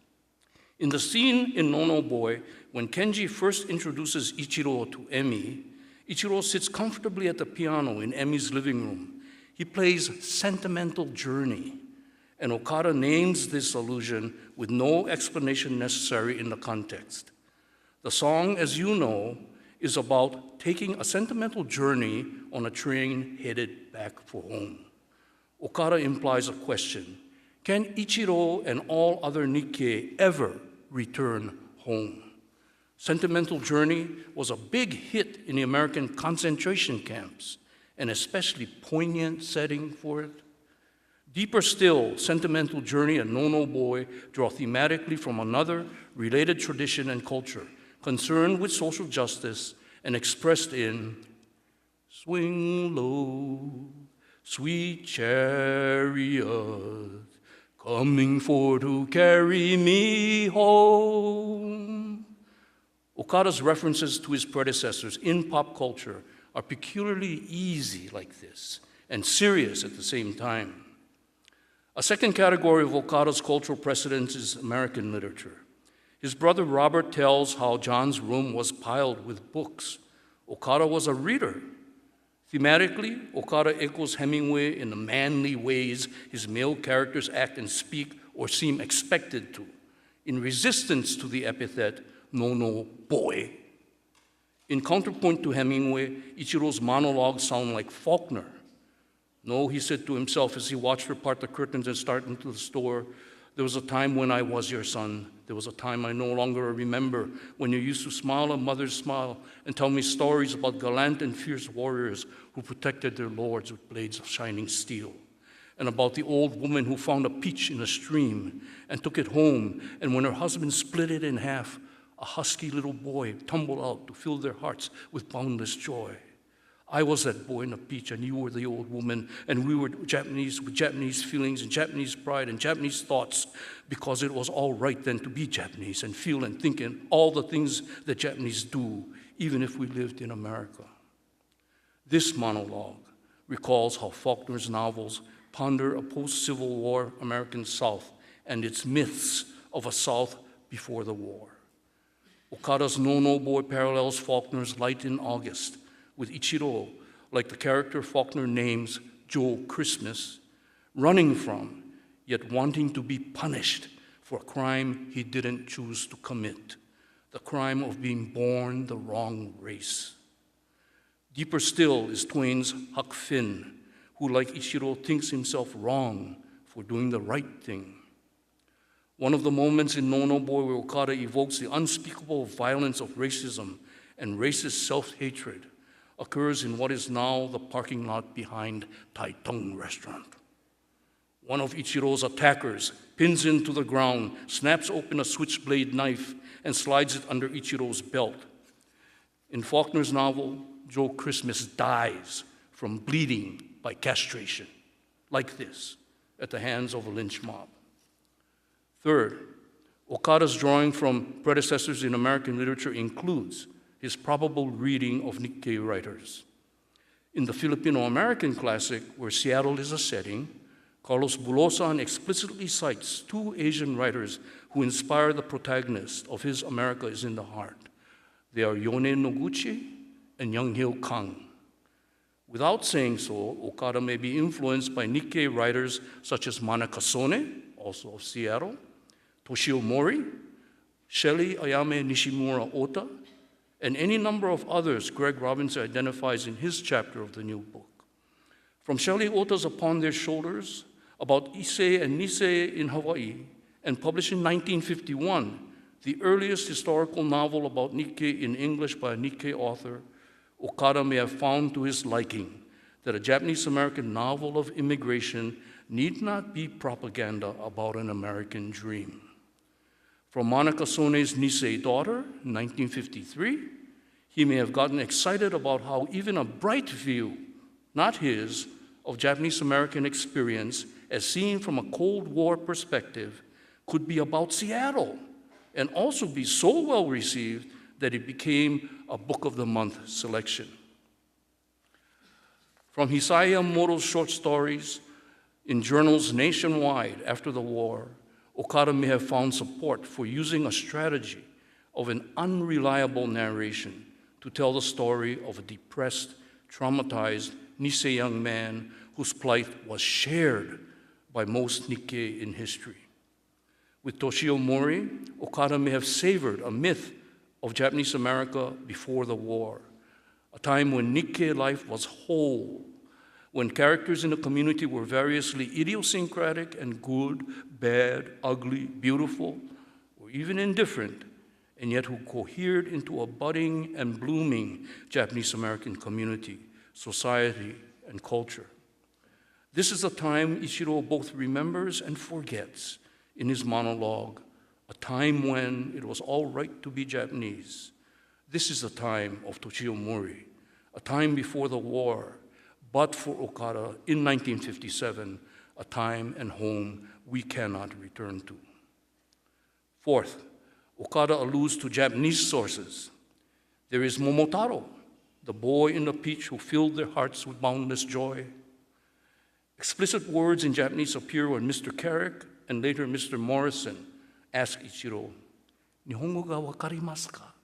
E: In the scene in No Boy, when Kenji first introduces Ichiro to Emi, Ichiro sits comfortably at the piano in Emi's living room. He plays Sentimental Journey, and Okada names this allusion with no explanation necessary in the context. The song, as you know, is about taking a sentimental journey on a train headed back for home. Okada implies a question: can Ichiro and all other Nikkei ever return home? Sentimental Journey was a big hit in the American concentration camps, an especially poignant setting for it. Deeper still, Sentimental Journey and No Boy draw thematically from another related tradition and culture, concerned with social justice and expressed in swing low, sweet chariot, coming for to carry me home. Okada's references to his predecessors in pop culture are peculiarly easy like this and serious at the same time. A second category of Okada's cultural precedents is American literature. His brother Robert tells how John's room was piled with books. Okada was a reader. Thematically, Okada echoes Hemingway in the manly ways his male characters act and speak or seem expected to, in resistance to the epithet No Boy. In counterpoint to Hemingway, Ichiro's monologues sound like Faulkner. No, he said to himself as he watched her part the curtains and start into the store, there was a time when I was your son. There was a time I no longer remember when you used to smile a mother's smile and tell me stories about gallant and fierce warriors who protected their lords with blades of shining steel, and about the old woman who found a peach in a stream and took it home, and when her husband split it in half, a husky little boy tumbled out to fill their hearts with boundless joy. I was that boy in a peach, and you were the old woman, and we were Japanese with Japanese feelings and Japanese pride and Japanese thoughts, because it was all right then to be Japanese and feel and think in all the things that Japanese do, even if we lived in America. This monologue recalls how Faulkner's novels ponder a post-Civil War American South and its myths of a South before the war. Okada's No Boy parallels Faulkner's Light in August, with Ichiro, like the character Faulkner names Joe Christmas, running from, yet wanting to be punished for a crime he didn't choose to commit, the crime of being born the wrong race. Deeper still is Twain's Huck Finn, who, like Ichiro, thinks himself wrong for doing the right thing. One of the moments in No Boy where Okada evokes the unspeakable violence of racism and racist self-hatred occurs in what is now the parking lot behind Tai Tung restaurant. One of Ichiro's attackers pins him to the ground, snaps open a switchblade knife, and slides it under Ichiro's belt. In Faulkner's novel, Joe Christmas dies from bleeding by castration, like this, at the hands of a lynch mob. Third, Okada's drawing from predecessors in American literature includes his probable reading of Nikkei writers. In the Filipino-American classic, where Seattle is a setting, Carlos Bulosan explicitly cites two Asian writers who inspire the protagonist of his America is in the Heart. They are Yone Noguchi and Young-Hil Kang. Without saying so, Okada may be influenced by Nikkei writers such as Manaka Sone, also of Seattle, Toshio Mori, Shelley Ayame Nishimura Ota, and any number of others Greg Robinson identifies in his chapter of the new book. From Shelley Ota's Upon Their Shoulders, about Issei and Nisei in Hawaii, and published in 1951, the earliest historical novel about Nikkei in English by a Nikkei author, Okada may have found to his liking that a Japanese-American novel of immigration need not be propaganda about an American dream. From Manaka Sone's Nisei Daughter, 1953, he may have gotten excited about how even a bright view, not his, of Japanese-American experience as seen from a Cold War perspective could be about Seattle and also be so well received that it became a Book of the Month selection. From Hisaya Moro's short stories in journals nationwide after the war, Okada may have found support for using a strategy of an unreliable narration to tell the story of a depressed, traumatized Nisei young man whose plight was shared by most Nikkei in history. With Toshio Mori, Okada may have savored a myth of Japanese America before the war, a time when Nikkei life was whole, when characters in the community were variously idiosyncratic and good, bad, ugly, beautiful, or even indifferent, and yet who cohered into a budding and blooming Japanese American community, society, and culture. This is a time Ichiro both remembers and forgets in his monologue, a time when it was all right to be Japanese. This is a time of Toshio Mori, a time before the war, but for Okada in 1957, a time and home we cannot return to. Fourth, Okada alludes to Japanese sources. There is Momotaro, the boy in the peach who filled their hearts with boundless joy. Explicit words in Japanese appear when Mr. Carrick and later Mr. Morrison ask Ichiro, "Nihongo ga wakarimasu ka?"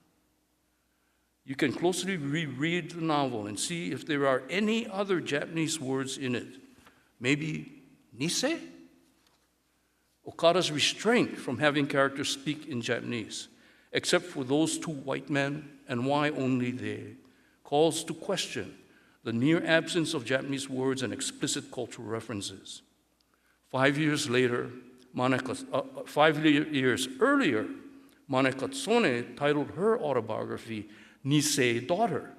E: You can closely reread the novel and see if there are any other Japanese words in it. Maybe Nisei? Okada's restraint from having characters speak in Japanese, except for those two white men and why only they, calls to question the near absence of Japanese words and explicit cultural references. 5 years earlier, Manaka Tsone titled her autobiography Nisei Daughter,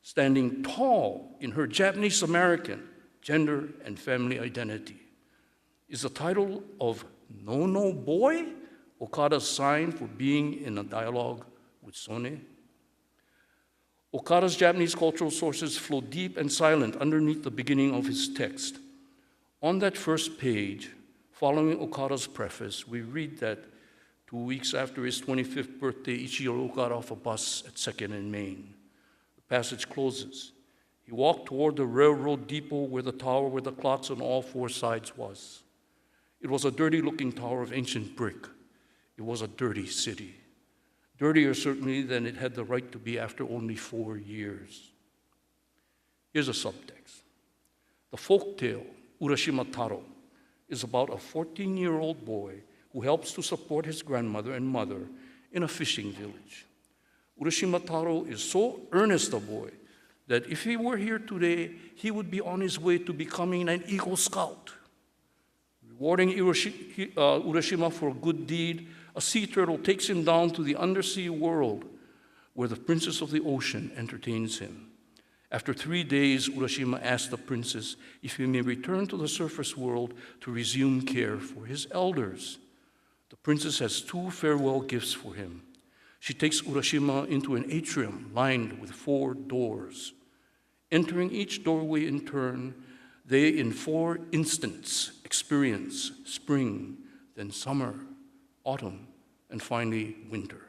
E: standing tall in her Japanese American gender and family identity. Is the title of No Boy Okada's sign for being in a dialogue with Sone? Okada's Japanese cultural sources flow deep and silent underneath the beginning of his text. On that first page, following Okada's preface, we read that 2 weeks after his 25th birthday, Ichiro got off a bus at 2nd and Main. The passage closes. He walked toward the railroad depot where the tower with the clocks on all four sides was. It was a dirty-looking tower of ancient brick. It was a dirty city. Dirtier, certainly, than it had the right to be after only 4 years. Here's a subtext. The folk tale, Urashima Taro, is about a 14-year-old boy who helps to support his grandmother and mother in a fishing village. Urashima Taro is so earnest a boy that if he were here today, he would be on his way to becoming an Eagle Scout. Rewarding Urashima for a good deed, a sea turtle takes him down to the undersea world where the princess of the ocean entertains him. After 3 days, Urashima asks the princess if he may return to the surface world to resume care for his elders. The princess has 2 farewell gifts for him. She takes Urashima into an atrium lined with 4 doors. Entering each doorway in turn, they in 4 instants experience spring, then summer, autumn, and finally winter.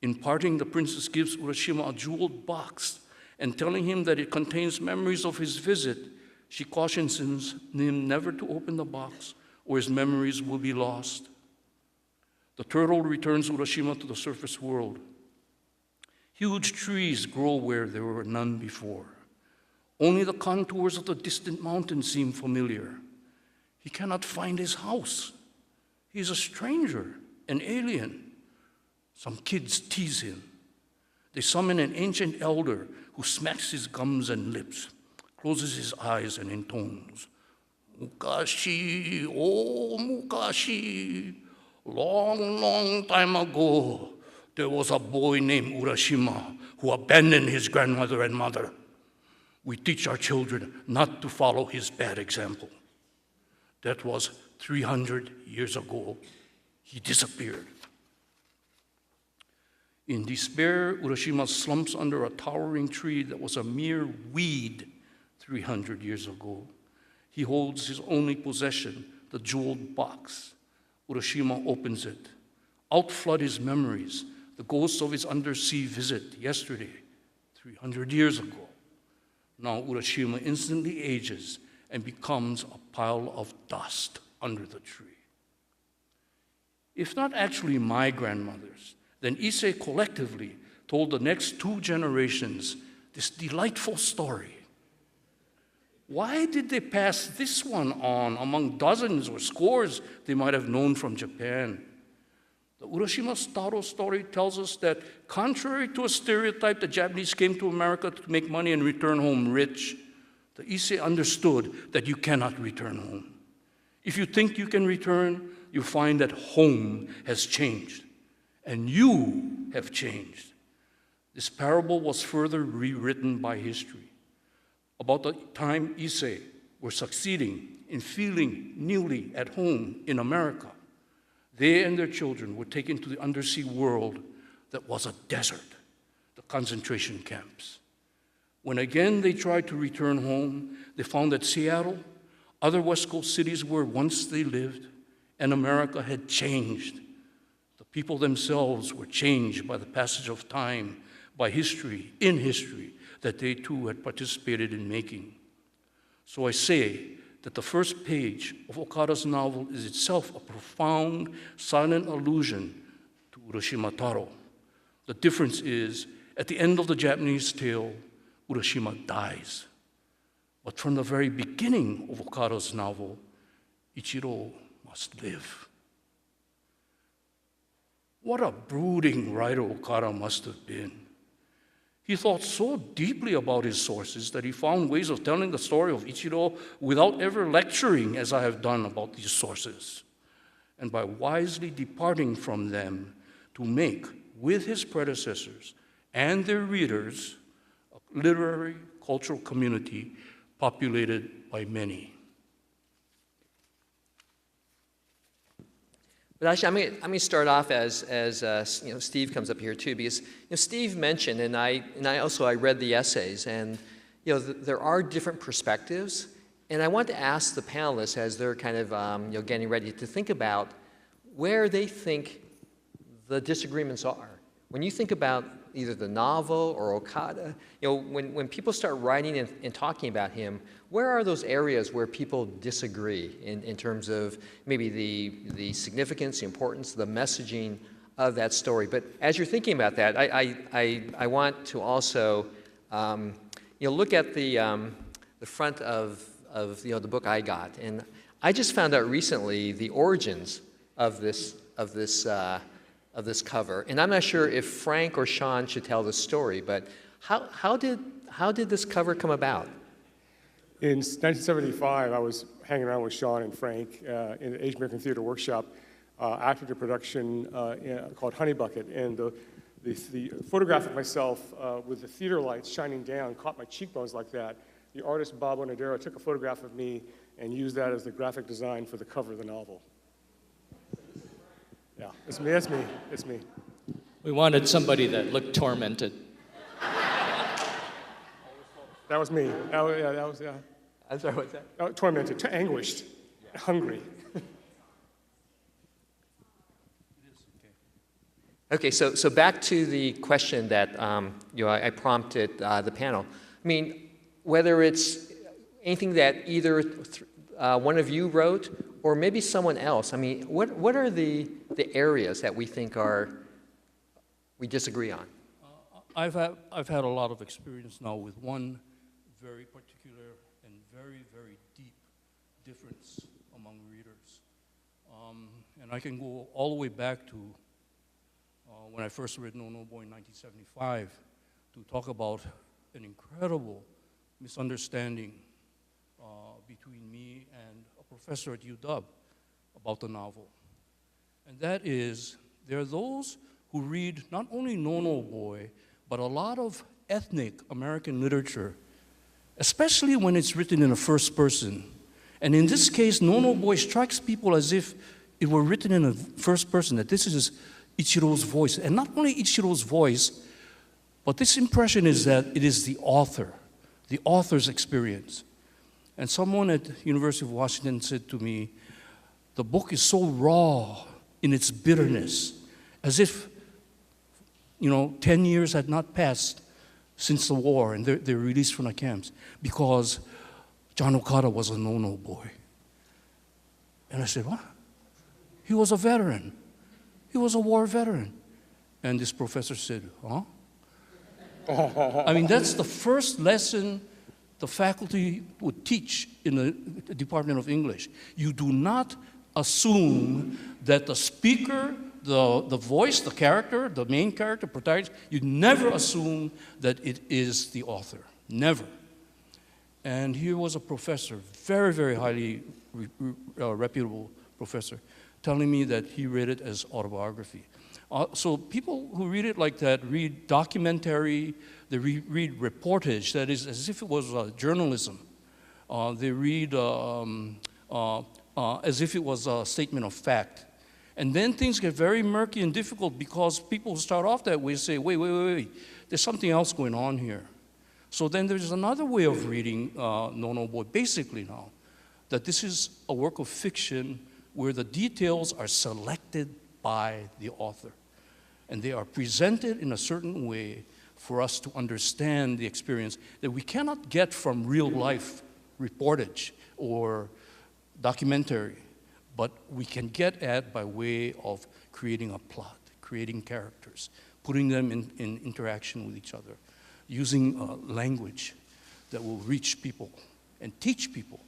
E: In parting, the princess gives Urashima a jeweled box, and telling him that it contains memories of his visit, she cautions him never to open the box or his memories will be lost. The turtle returns Urashima to the surface world. Huge trees grow where there were none before. Only the contours of the distant mountains seem familiar. He cannot find his house. He is a stranger, an alien. Some kids tease him. They summon an ancient elder who smacks his gums and lips, closes his eyes, and intones, "Mukashi, oh Mukashi, long, long time ago, there was a boy named Urashima who abandoned his grandmother and mother. We teach our children not to follow his bad example. That was 300 years ago. He disappeared." In despair, Urashima slumps under a towering tree that was a mere weed 300 years ago. He holds his only possession, the jeweled box. Urashima opens it. Out flood his memories, the ghosts of his undersea visit yesterday, 300 years ago. Now Urashima instantly ages and becomes a pile of dust under the tree. If not actually my grandmothers, then Issei collectively told the next 2 generations this delightful story. Why did they pass this one on among dozens or scores they might have known from Japan? The Urashima Taro story tells us that, contrary to a stereotype, the Japanese came to America to make money and return home rich. The Issei understood that you cannot return home. If you think you can return, you find that home has changed, and you have changed. This parable was further rewritten by history. About the time Issei were succeeding in feeling newly at home in America, they and their children were taken to the undersea world that was a desert, the concentration camps. When again they tried to return home, they found that Seattle, other West Coast cities where once they lived, and America had changed. The people themselves were changed by the passage of time, by history, in history, that they too had participated in making. So I say that the first page of Okada's novel is itself a profound, silent allusion to Urashima Taro. The difference is, at the end of the Japanese tale, Urashima dies. But from the very beginning of Okada's novel, Ichiro must live. What a brooding writer Okada must have been. He thought so deeply about his sources that he found ways of telling the story of Ichiro without ever lecturing, as I have done, about these sources, and by wisely departing from them to make, with his predecessors and their readers, a literary, cultural community populated by many.
B: But actually, I'm going to start off as Steve comes up here too, because Steve mentioned, and I read the essays, and there are different perspectives, and I want to ask the panelists as they're kind of getting ready to think about where they think the disagreements are. When you think about either the novel or Okada, when people start writing and talking about him, where are those areas where people disagree in terms of maybe the significance, the importance, the messaging of that story? But as you're thinking about that, I want to also look at the front of the book I got, and I just found out recently the origins of this cover, and I'm not sure if Frank or Shawn should tell the story, but how did this cover come about?
C: In 1975, I was hanging around with Shawn and Frank in the Asian American Theater Workshop after the production called Honey Bucket, and the photograph of myself with the theater lights shining down caught my cheekbones like that. The artist Bob Onodera took a photograph of me and used that as the graphic design for the cover of the novel. Yeah, it's me.
D: We wanted somebody that looked tormented.
C: That was me. That was.
B: I'm sorry, what's that?
C: Tormented, anguished, hungry.
B: Okay, so back to the question that I prompted the panel. I mean, whether it's anything that either one of you wrote or maybe someone else. I mean, what are the areas that we think we disagree on?
E: I've had a lot of experience now with one very particular and very, very deep difference among readers. And I can go all the way back to when I first read No No Boy in 1975 to talk about an incredible misunderstanding between me and a professor at UW about the novel. And that is, there are those who read not only No No Boy, but a lot of ethnic American literature, especially when it's written in a first person. And in this case, No No Boy strikes people as if it were written in a first person, that this is Ichiro's voice. And not only Ichiro's voice, but this impression is that it is the author's experience. And someone at University of Washington said to me, the book is so raw in its bitterness, as if 10 years had not passed since the war and they're released from the camps, because John Okada was a No No Boy. And I said, what? He was a veteran. He was a war veteran. And this professor said, huh? I mean, that's the first lesson the faculty would teach in the Department of English. You do not assume that the speaker, the voice, the character, the main character, protagonist, you never assume that it is the author. Never. And here was a professor, very, very highly reputable professor, telling me that he read it as autobiography. So people who read it like that read documentary, they read reportage, that is as if it was journalism. They read as if it was a statement of fact. And then things get very murky and difficult because people who start off that way say, wait, there's something else going on here. So then there's another way of reading No No Boy, basically now, that this is a work of fiction where the details are selected by the author. And they are presented in a certain way for us to understand the experience that we cannot get from real life reportage or documentary, but we can get at by way of creating a plot, creating characters, putting them in interaction with each other, using language that will reach people and teach people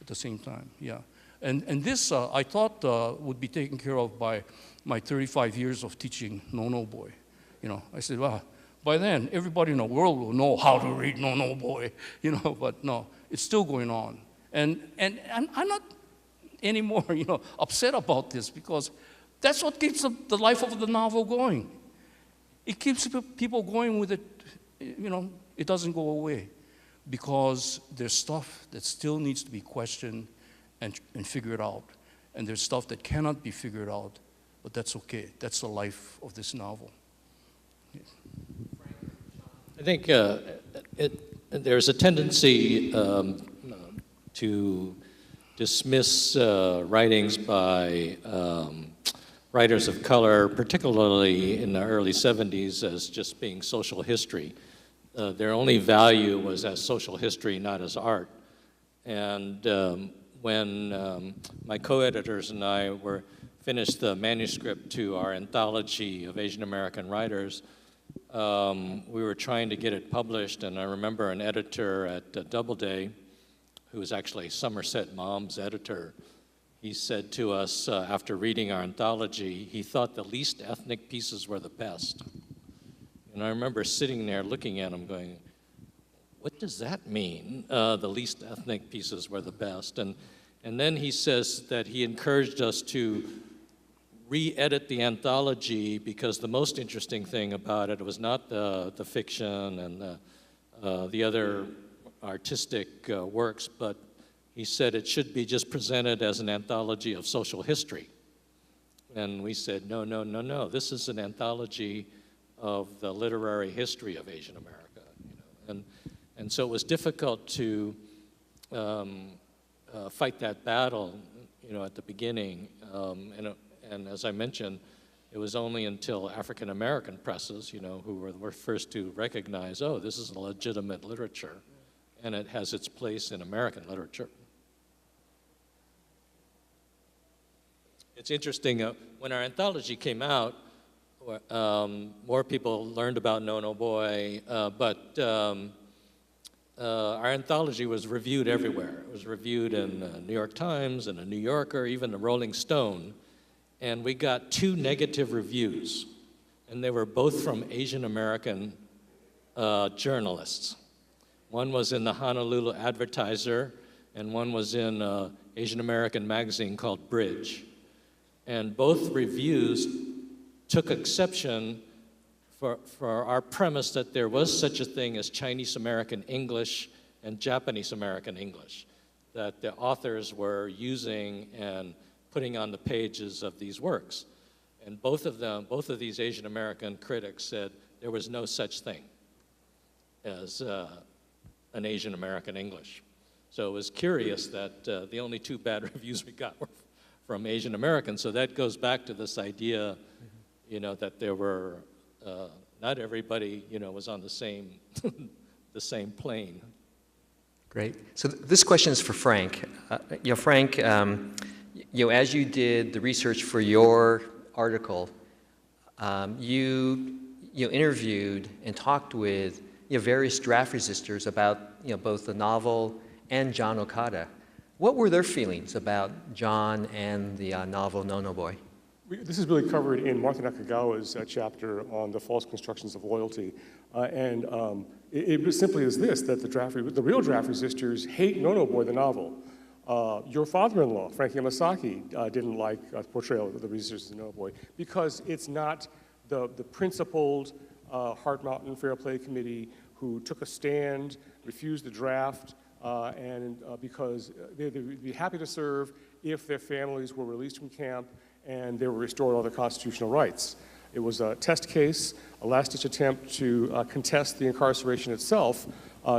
E: at the same time, yeah. And this, I thought, would be taken care of by my 35 years of teaching No No Boy. I said, well, by then, everybody in the world will know how to read No No Boy, but no, it's still going on. And I'm not anymore, upset about this, because that's what keeps the life of the novel going. It keeps people going with it, it doesn't go away, because there's stuff that still needs to be questioned and figured out. And there's stuff that cannot be figured out, but that's okay. That's the life of this novel. Yeah.
D: I think there's a tendency to dismiss writings by writers of color, particularly in the early 70s, as just being social history. Their only value was as social history, not as art. And when my co-editors and I finished the manuscript to our anthology of Asian American writers, we were trying to get it published, and I remember an editor at Doubleday, who was actually Somerset Mom's editor, he said to us after reading our anthology, he thought the least ethnic pieces were the best. And I remember sitting there looking at him going, what does that mean? The least ethnic pieces were the best. And then he says that he encouraged us to re-edit the anthology because the most interesting thing about it was not the fiction and the other artistic works, but he said it should be just presented as an anthology of social history. And we said, no, this is an anthology of the literary history of Asian America. And so it was difficult to fight that battle, at the beginning. And as I mentioned, It was only until African American presses, who were first to recognize, oh, this is a legitimate literature, and it has its place in American literature. It's interesting, when our anthology came out, more people learned about Nono Boy, but our anthology was reviewed everywhere. It was reviewed in the New York Times and the New Yorker, even the Rolling Stone, and we got 2 negative reviews, and they were both from Asian American journalists. One was in the Honolulu Advertiser, and one was in an Asian American magazine called Bridge. And both reviews took exception for our premise that there was such a thing as Chinese American English and Japanese American English, that the authors were using and putting on the pages of these works. And both of these Asian American critics said there was no such thing as an Asian American English. So it was curious that the only 2 bad reviews we got were from Asian Americans. So that goes back to this idea, that there were, not everybody, was on the same, the same plane.
B: Great. So this question is for Frank. Frank, as you did the research for your article, you interviewed and talked with various draft resistors about both the novel and John Okada. What were their feelings about John and the novel Nono Boy?
C: This is really covered in Martha Nakagawa's chapter on the false constructions of loyalty. It simply is this, that the real draft resistors hate Nono Boy, the novel. Your father-in-law, Frank Yamasaki, didn't like the portrayal of the resistors of Nono Boy because it's not the principled Hart Mountain Fair Play Committee who took a stand, refused the draft, because they'd be happy to serve if their families were released from camp and they were restored all their constitutional rights. It was a test case, a last-ditch attempt to contest the incarceration itself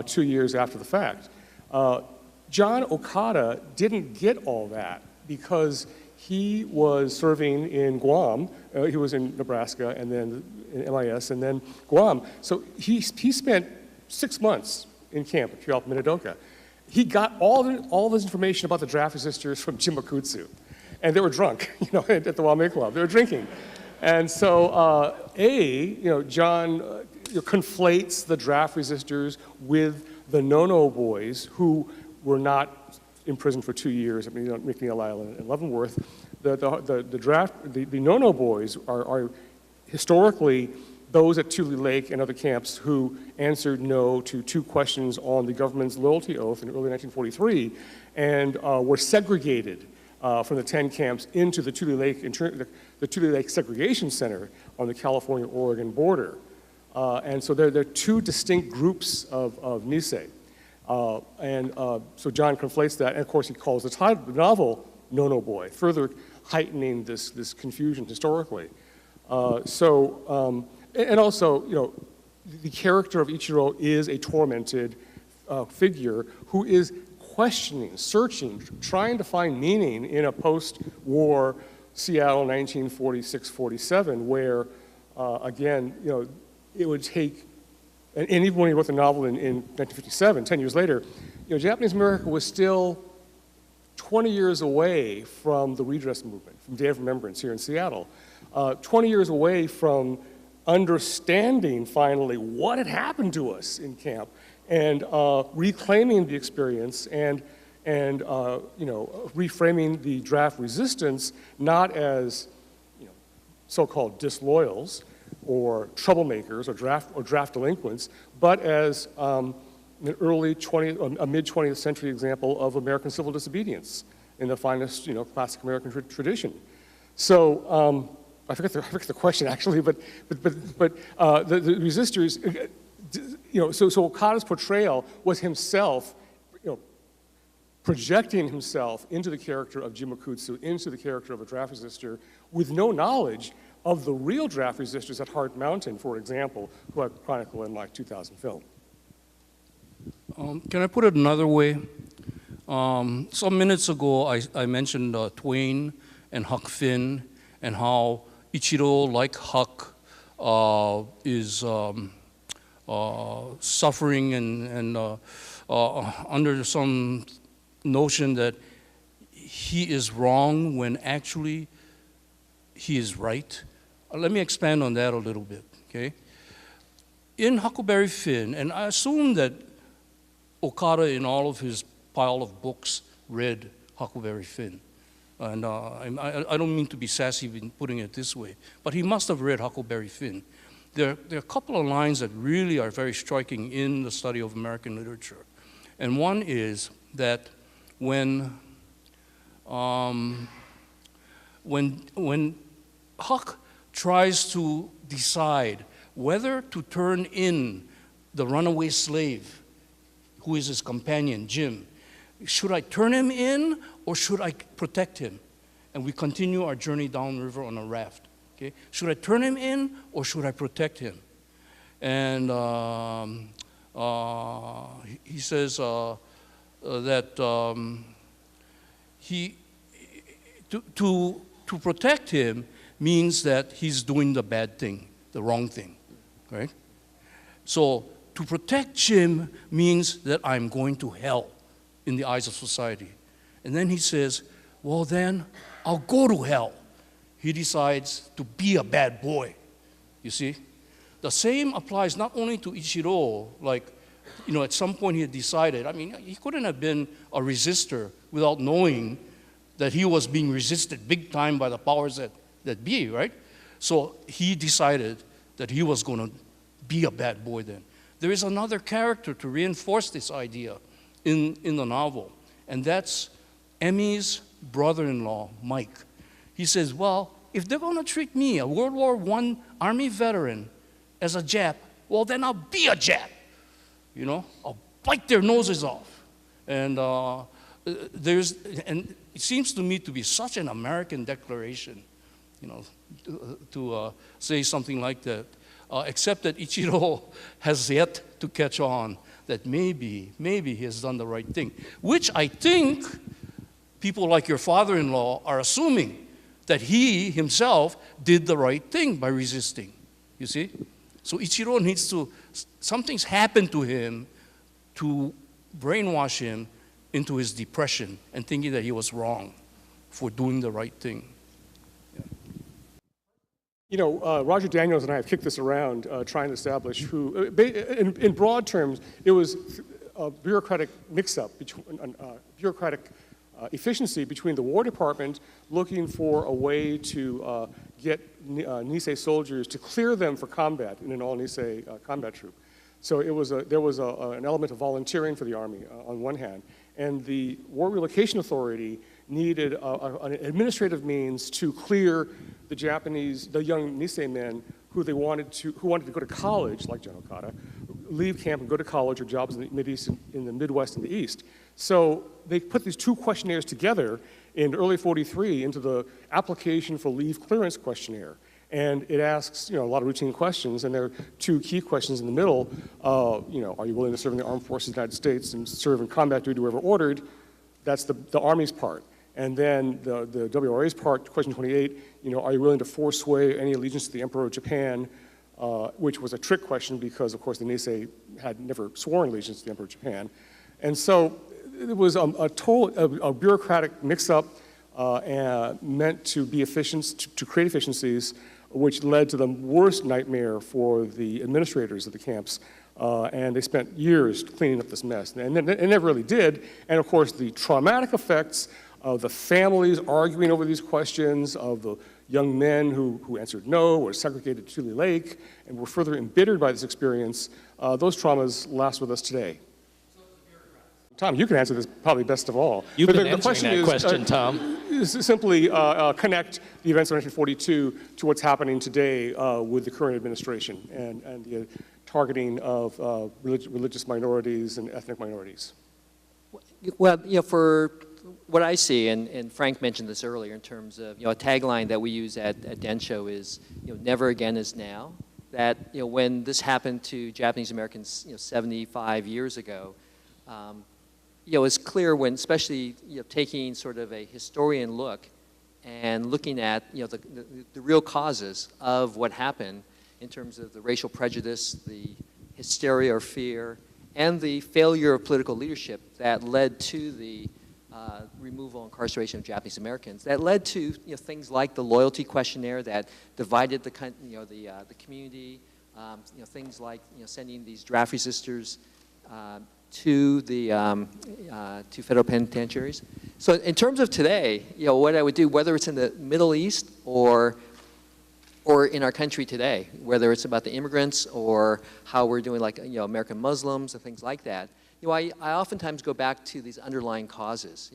C: 2 years after the fact. John Okada didn't get all that because he was serving in Guam. He was in Nebraska and then in MIS and then Guam. So he spent 6 months in camp at Puyallup, Minidoka. He got all this information about the draft resistors from Jim Makutsu. And they were drunk, at the Wame Club. They were drinking. And so, John conflates the draft resistors with the Nono Boys, who were not imprisoned for 2 years at McNeil Island and Leavenworth. The Nono Boys are historically those at Tule Lake and other camps who answered no to 2 questions on the government's loyalty oath in early 1943 and were segregated from the 10 camps into the Tule Lake Segregation Center on the California-Oregon border. And so there are 2 distinct groups of Nisei. So John conflates that, and of course he calls the novel Nono Boy, further heightening this confusion historically. And also, the character of Ichiro is a tormented figure who is questioning, searching, trying to find meaning in a post-war Seattle 1946-47, where, again, it would take, and even when he wrote the novel in 1957, 10 years later, Japanese America was still 20 years away from the redress movement, from Day of Remembrance here in Seattle, 20 years away from understanding finally what had happened to us in camp and reclaiming the experience and reframing the draft resistance not as so-called disloyals or troublemakers or draft delinquents, but as an early mid-20th century example of American civil disobedience in the finest classic American tradition. So. I forget the question actually, but the resistors, so Okada's portrayal was himself, projecting himself into the character of Jim Makutsu, into the character of a draft resistor, with no knowledge of the real draft resistors at Hart Mountain, for example, who I chronicle in my 2000 film.
E: Can I put it another way? Some minutes ago, I mentioned Twain and Huck Finn and how Ichiro, like Huck, is suffering and under some notion that he is wrong when actually he is right. Let me expand on that a little bit, okay? In Huckleberry Finn, and I assume that Okada in all of his pile of books read Huckleberry Finn. And I don't mean to be sassy in putting it this way, but he must have read Huckleberry Finn. There are a couple of lines that really are very striking in the study of American literature. And one is that when Huck tries to decide whether to turn in the runaway slave, who is his companion, Jim, should I turn him in or should I protect him? And we continue our journey downriver on a raft. Okay? Should I turn him in or should I protect him? And he says that to protect him means that he's doing the bad thing, the wrong thing, right? So to protect Jim means that I'm going to hell in the eyes of society. And then he says, well then, I'll go to hell. He decides to be a bad boy, you see? The same applies not only to Ichiro, like, at some point he had decided, he couldn't have been a resistor without knowing that he was being resisted big time by the powers that be, right? So he decided that he was going to be a bad boy then. There is another character to reinforce this idea in the novel, and that's Emmy's brother-in-law, Mike. He says, well, if they're going to treat me, a World War I Army veteran, as a Jap, well, then I'll be a Jap. I'll bite their noses off. And and it seems to me to be such an American declaration, to say something like that, except that Ichiro has yet to catch on that maybe he has done the right thing, which I think people like your father-in-law are assuming that he himself did the right thing by resisting, you see? So Ichiro needs to, something's happened to him to brainwash him into his depression and thinking that he was wrong for doing the right thing.
C: Roger Daniels and I have kicked this around trying to establish who, in broad terms, it was a bureaucratic mix-up, bureaucratic efficiency between the War Department looking for a way to get Nisei soldiers to clear them for combat in an all-Nisei combat troop. So there was an element of volunteering for the Army on one hand, and the War Relocation Authority needed an administrative means to clear the young Nisei men who wanted to go to college, like John Okada, leave camp and go to college or jobs in the Mideast, in the Midwest and the East. So they put these two questionnaires together in early '43 into the application for leave clearance questionnaire. And it asks, a lot of routine questions, and there are two key questions in the middle. Are you willing to serve in the armed forces of the United States and serve in combat duty wherever ordered? That's the Army's part. And then the WRA's part, question 28, are you willing to forswear any allegiance to the Emperor of Japan, which was a trick question because, of course, the Nisei had never sworn allegiance to the Emperor of Japan. And so it was a bureaucratic mix-up meant to be efficient, to create efficiencies, which led to the worst nightmare for the administrators of the camps. And they spent years cleaning up this mess. And it never really did. And of course, the traumatic effects of the families arguing over these questions, of the young men who answered no, were segregated to Tule Lake, and were further embittered by this experience, those traumas last with us today. Tom, you can answer this probably best of all.
D: You've been answering that question, Tom.
C: Is simply connect the events of 1942 to what's happening today with the current administration and the targeting of religious minorities and ethnic minorities.
B: Well, for what I see, and Frank mentioned this earlier in terms of, a tagline that we use at Densho is, never again is now. That, when this happened to Japanese Americans, 75 years ago, it's clear when, especially taking sort of a historian look and looking at the real causes of what happened in terms of the racial prejudice, the hysteria or fear, and the failure of political leadership that led to the removal and incarceration of Japanese Americans, that led to things like the loyalty questionnaire that divided the community, things like sending these draft resistors to the to federal penitentiaries. So in terms of today, what I would do, whether it's in the Middle East or in our country today, whether it's about the immigrants or how we're doing like American Muslims and things like that, I oftentimes go back to these underlying causes.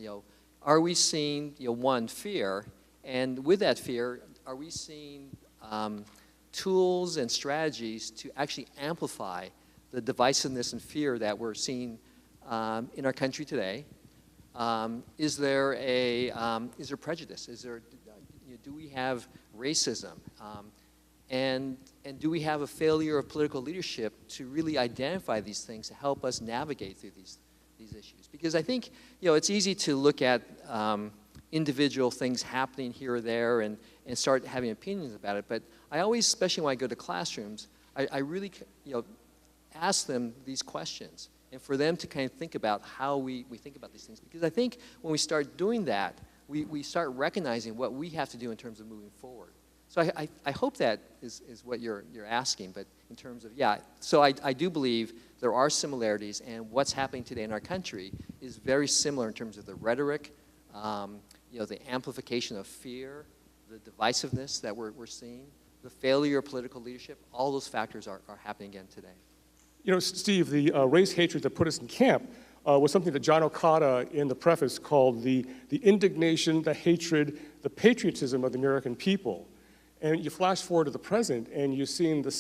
B: Are we seeing one, fear, and with that fear, are we seeing tools and strategies to actually amplify the divisiveness and fear that we're seeing in our country today? Is there prejudice? Do we have racism? And do we have a failure of political leadership to really identify these things to help us navigate through these issues? Because I think it's easy to look at individual things happening here or there and start having opinions about it. But I always, especially when I go to classrooms, I really ask them these questions, and for them to kind of think about how we think about these things. Because I think when we start doing that, we start recognizing what we have to do in terms of moving forward. So I hope that is what you're asking, but in terms of, so I do believe there are similarities, and what's happening today in our country is very similar in terms of the rhetoric, the amplification of fear, the divisiveness that we're seeing, the failure of political leadership. All those factors are happening again today.
C: Steve, the race hatred that put us in camp was something that John Okada in the preface called the indignation, the hatred, the patriotism of the American people. And you flash forward to the present, and you're seeing the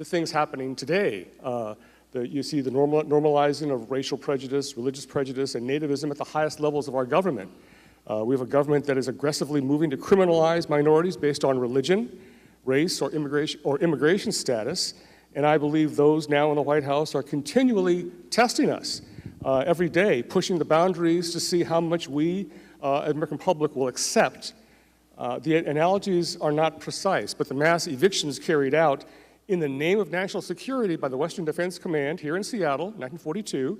C: things happening today. You see the normalizing of racial prejudice, religious prejudice, and nativism at the highest levels of our government. We have a government that is aggressively moving to criminalize minorities based on religion, race, or immigration status. And I believe those now in the White House are continually testing us every day, pushing the boundaries to see how much we, as the American public, will accept. The analogies are not precise, but the mass evictions carried out in the name of national security by the Western Defense Command here in Seattle, 1942,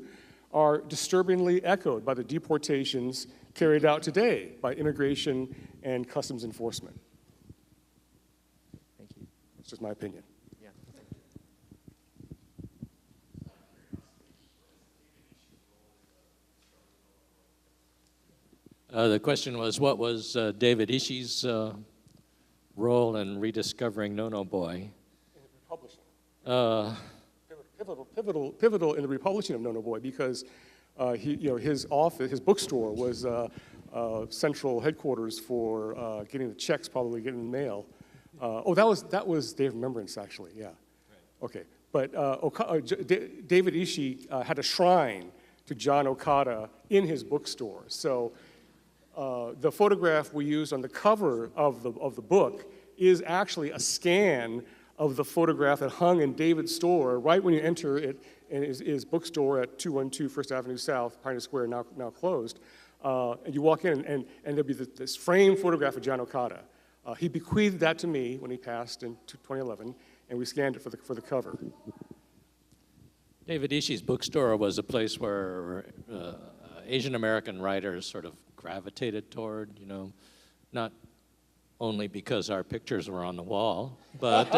C: are disturbingly echoed by the deportations carried out today by immigration and customs enforcement.
B: Thank you.
C: That's just my opinion.
B: Yeah.
D: The question was, what was David Ishii's role in rediscovering No-No Boy?
C: Publishing. Pivotal in the republishing of No-No Boy, because his office, his bookstore was central headquarters for getting the checks, probably getting the mail. That was Day of Remembrance, actually. Yeah. Right. Okay, but David Ishii had a shrine to John Okada in his bookstore. So the photograph we used on the cover of the book is actually a scan of the photograph that hung in David's store right when you enter it in his bookstore at 212 First Avenue South, Pioneer Square, now closed. And you walk in, and there'll be this framed photograph of John Okada. He bequeathed that to me when he passed in 2011, and we scanned it for the cover.
D: David Ishii's bookstore was a place where Asian American writers sort of gravitated toward, not only because our pictures were on the wall, but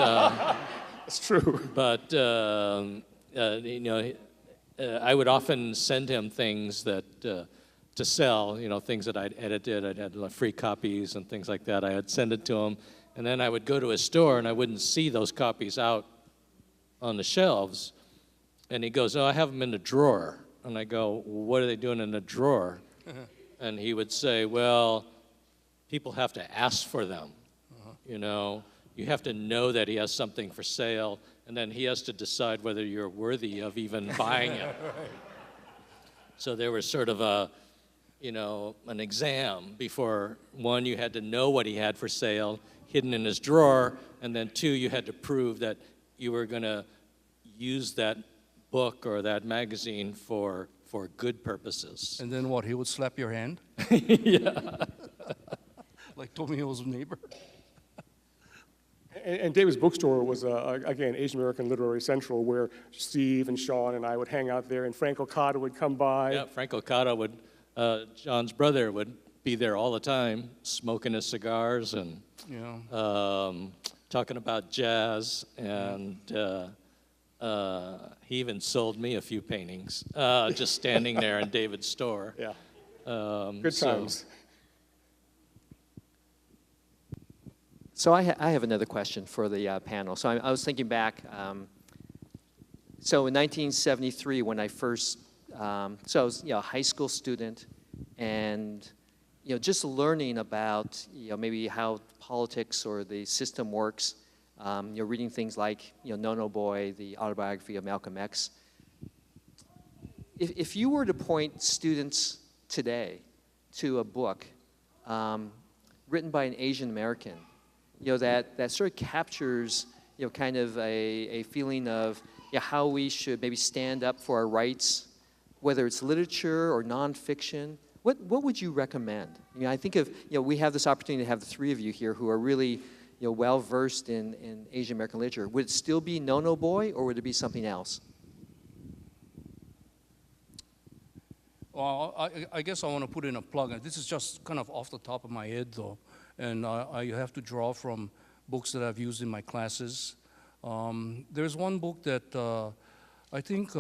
C: That's true.
D: But I would often send him things that to sell, things that I'd edited. I'd had free copies and things like that. I would send it to him, and then I would go to his store, and I wouldn't see those copies out on the shelves. And he goes, "Oh, I have them in the drawer." And I go, "What are they doing in the drawer?" And he would say, "Well, people have to ask for them. You have to know that he has something for sale, and then he has to decide whether you're worthy of even buying it." Right. So there was sort of an exam before, one, you had to know what he had for sale hidden in his drawer, and then two, you had to prove that you were going to use that book or that magazine for good purposes.
E: And then what, he would slap your hand?
D: Yeah.
E: like Tomio's neighbor.
C: And David's bookstore was, again, Asian American Literary Central, where Steve and Shawn and I would hang out there, and Frank Okada would come by.
D: Yeah, Frank Okada would, John's brother, would be there all the time, smoking his cigars and talking about jazz, and he even sold me a few paintings, just standing there in David's store.
C: Yeah, good times.
B: So I have another question for the panel. So I was thinking back. So in 1973, when I first, so I was a high school student, and just learning about maybe how politics or the system works. Reading things like No No Boy, the autobiography of Malcolm X. If you were to point students today to a book written by an Asian American, that sort of captures, kind of a feeling of how we should maybe stand up for our rights, whether it's literature or nonfiction. What would you recommend? I think of, we have this opportunity to have the three of you here who are really, well versed in Asian American literature. Would it still be No No Boy, or would it be something else?
E: Well, I guess I want to put in a plug. This is just kind of off the top of my head, though. And I have to draw from books that I've used in my classes. There's one book that I think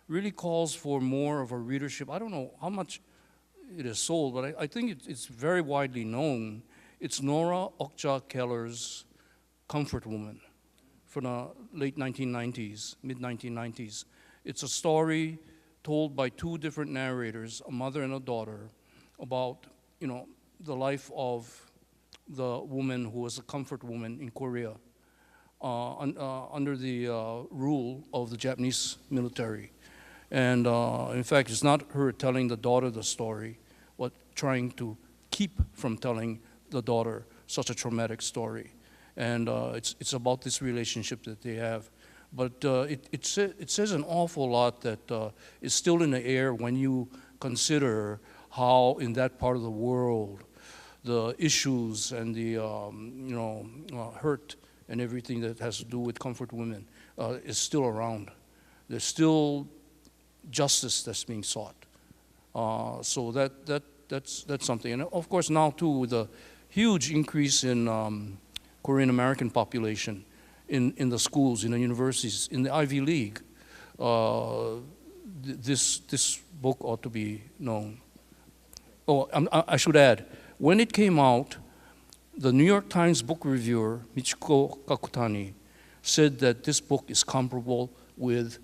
E: really calls for more of a readership. I don't know how much it is sold, but I think it's very widely known. It's Nora Okja Keller's Comfort Woman from the late 1990s, mid-1990s. It's a story told by two different narrators, a mother and a daughter, about, the life of the woman who was a comfort woman in Korea under the rule of the Japanese military. And in fact, it's not her telling the daughter the story, but trying to keep from telling the daughter such a traumatic story. And it's about this relationship that they have. But it says an awful lot that is still in the air when you consider how in that part of the world the issues and the hurt and everything that has to do with comfort women is still around. There's still justice that's being sought. So that's something. And of course now too, with a huge increase in Korean American population in the schools, in the universities, in the Ivy League, this book ought to be known. Oh, I should add, when it came out, the New York Times book reviewer, Michiko Kakutani, said that this book is comparable with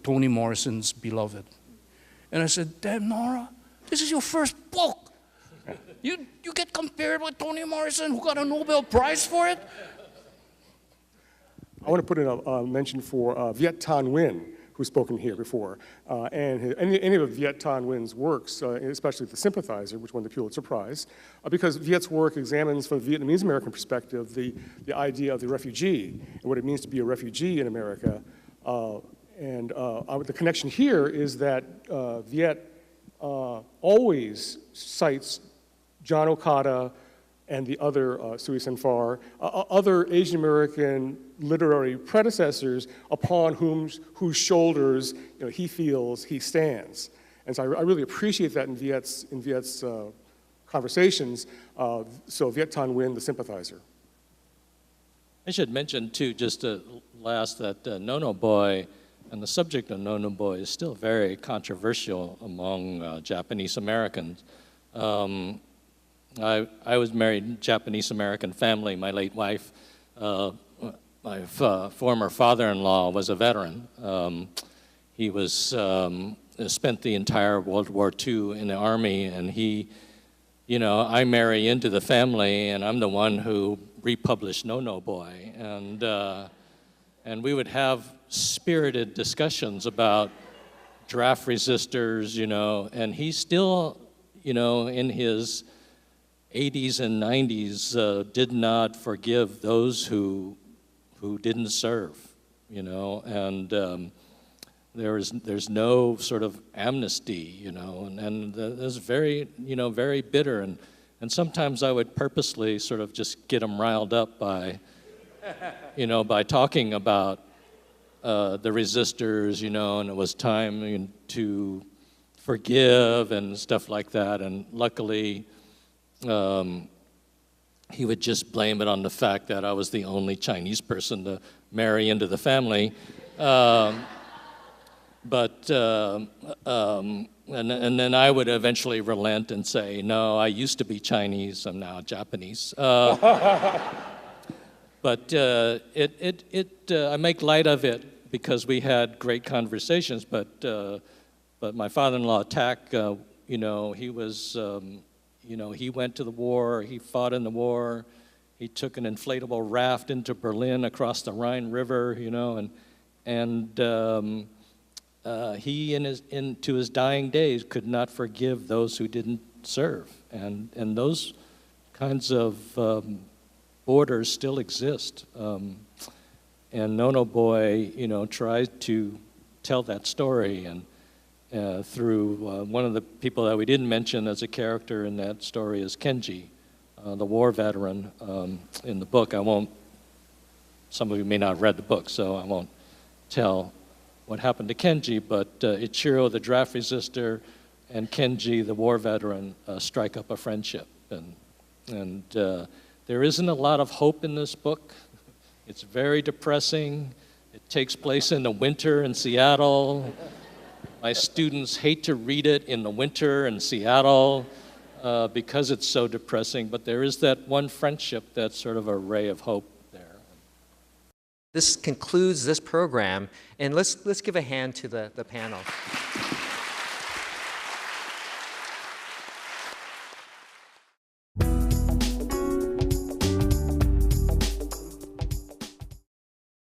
E: Toni Morrison's Beloved. And I said, damn, Nora, this is your first book. You get compared with Toni Morrison, who got a Nobel Prize for it?
C: I want to put in a mention for Viet Thanh Nguyen, who's spoken here before. And any of Viet Thanh Nguyen's works, especially The Sympathizer, which won the Pulitzer Prize, because Viet's work examines from a Vietnamese American perspective the idea of the refugee and what it means to be a refugee in America. And the connection here is that Viet always cites John Okada and the other Sui Sen Phar, other Asian American literary predecessors upon whose shoulders he feels he stands. And so I really appreciate that in Viet's conversations. So Viet Thanh Nguyen, The Sympathizer.
D: I should mention too, just last, that No No Boy and the subject of No No Boy is still very controversial among Japanese Americans. I was married in a Japanese American family. My late wife, my former father-in-law was a veteran. He was spent the entire World War II in the Army, and I marry into the family, and I'm the one who republished No No Boy, and we would have spirited discussions about draft resistors, and he still, in his 80s and 90s, did not forgive those who didn't serve, and there's no sort of amnesty, and that's very, very bitter, and And sometimes I would purposely sort of just get them riled up by, by talking about the resistors, and it was time to forgive and stuff like that. And luckily, he would just blame it on the fact that I was the only Chinese person to marry into the family. And then I would eventually relent and say, no, I used to be Chinese, I'm now Japanese. But I make light of it because we had great conversations. But my father-in-law, Tak, he was, he went to the war, he fought in the war, he took an inflatable raft into Berlin across the Rhine River, and he, into his dying days, could not forgive those who didn't serve. And those kinds of borders still exist. And Nono Boy, tried to tell that story, and through one of the people that we didn't mention as a character in that story is Kenji, the war veteran in the book. Some of you may not have read the book, so I won't tell what happened to Kenji, but Ichiro, the draft resistor, and Kenji, the war veteran, strike up a friendship. And there isn't a lot of hope in this book. It's very depressing. It takes place in the winter in Seattle. My students hate to read it in the winter in Seattle because it's so depressing, but there is that one friendship that's sort of a ray of hope there.
B: This concludes this program, and let's give a hand to the panel.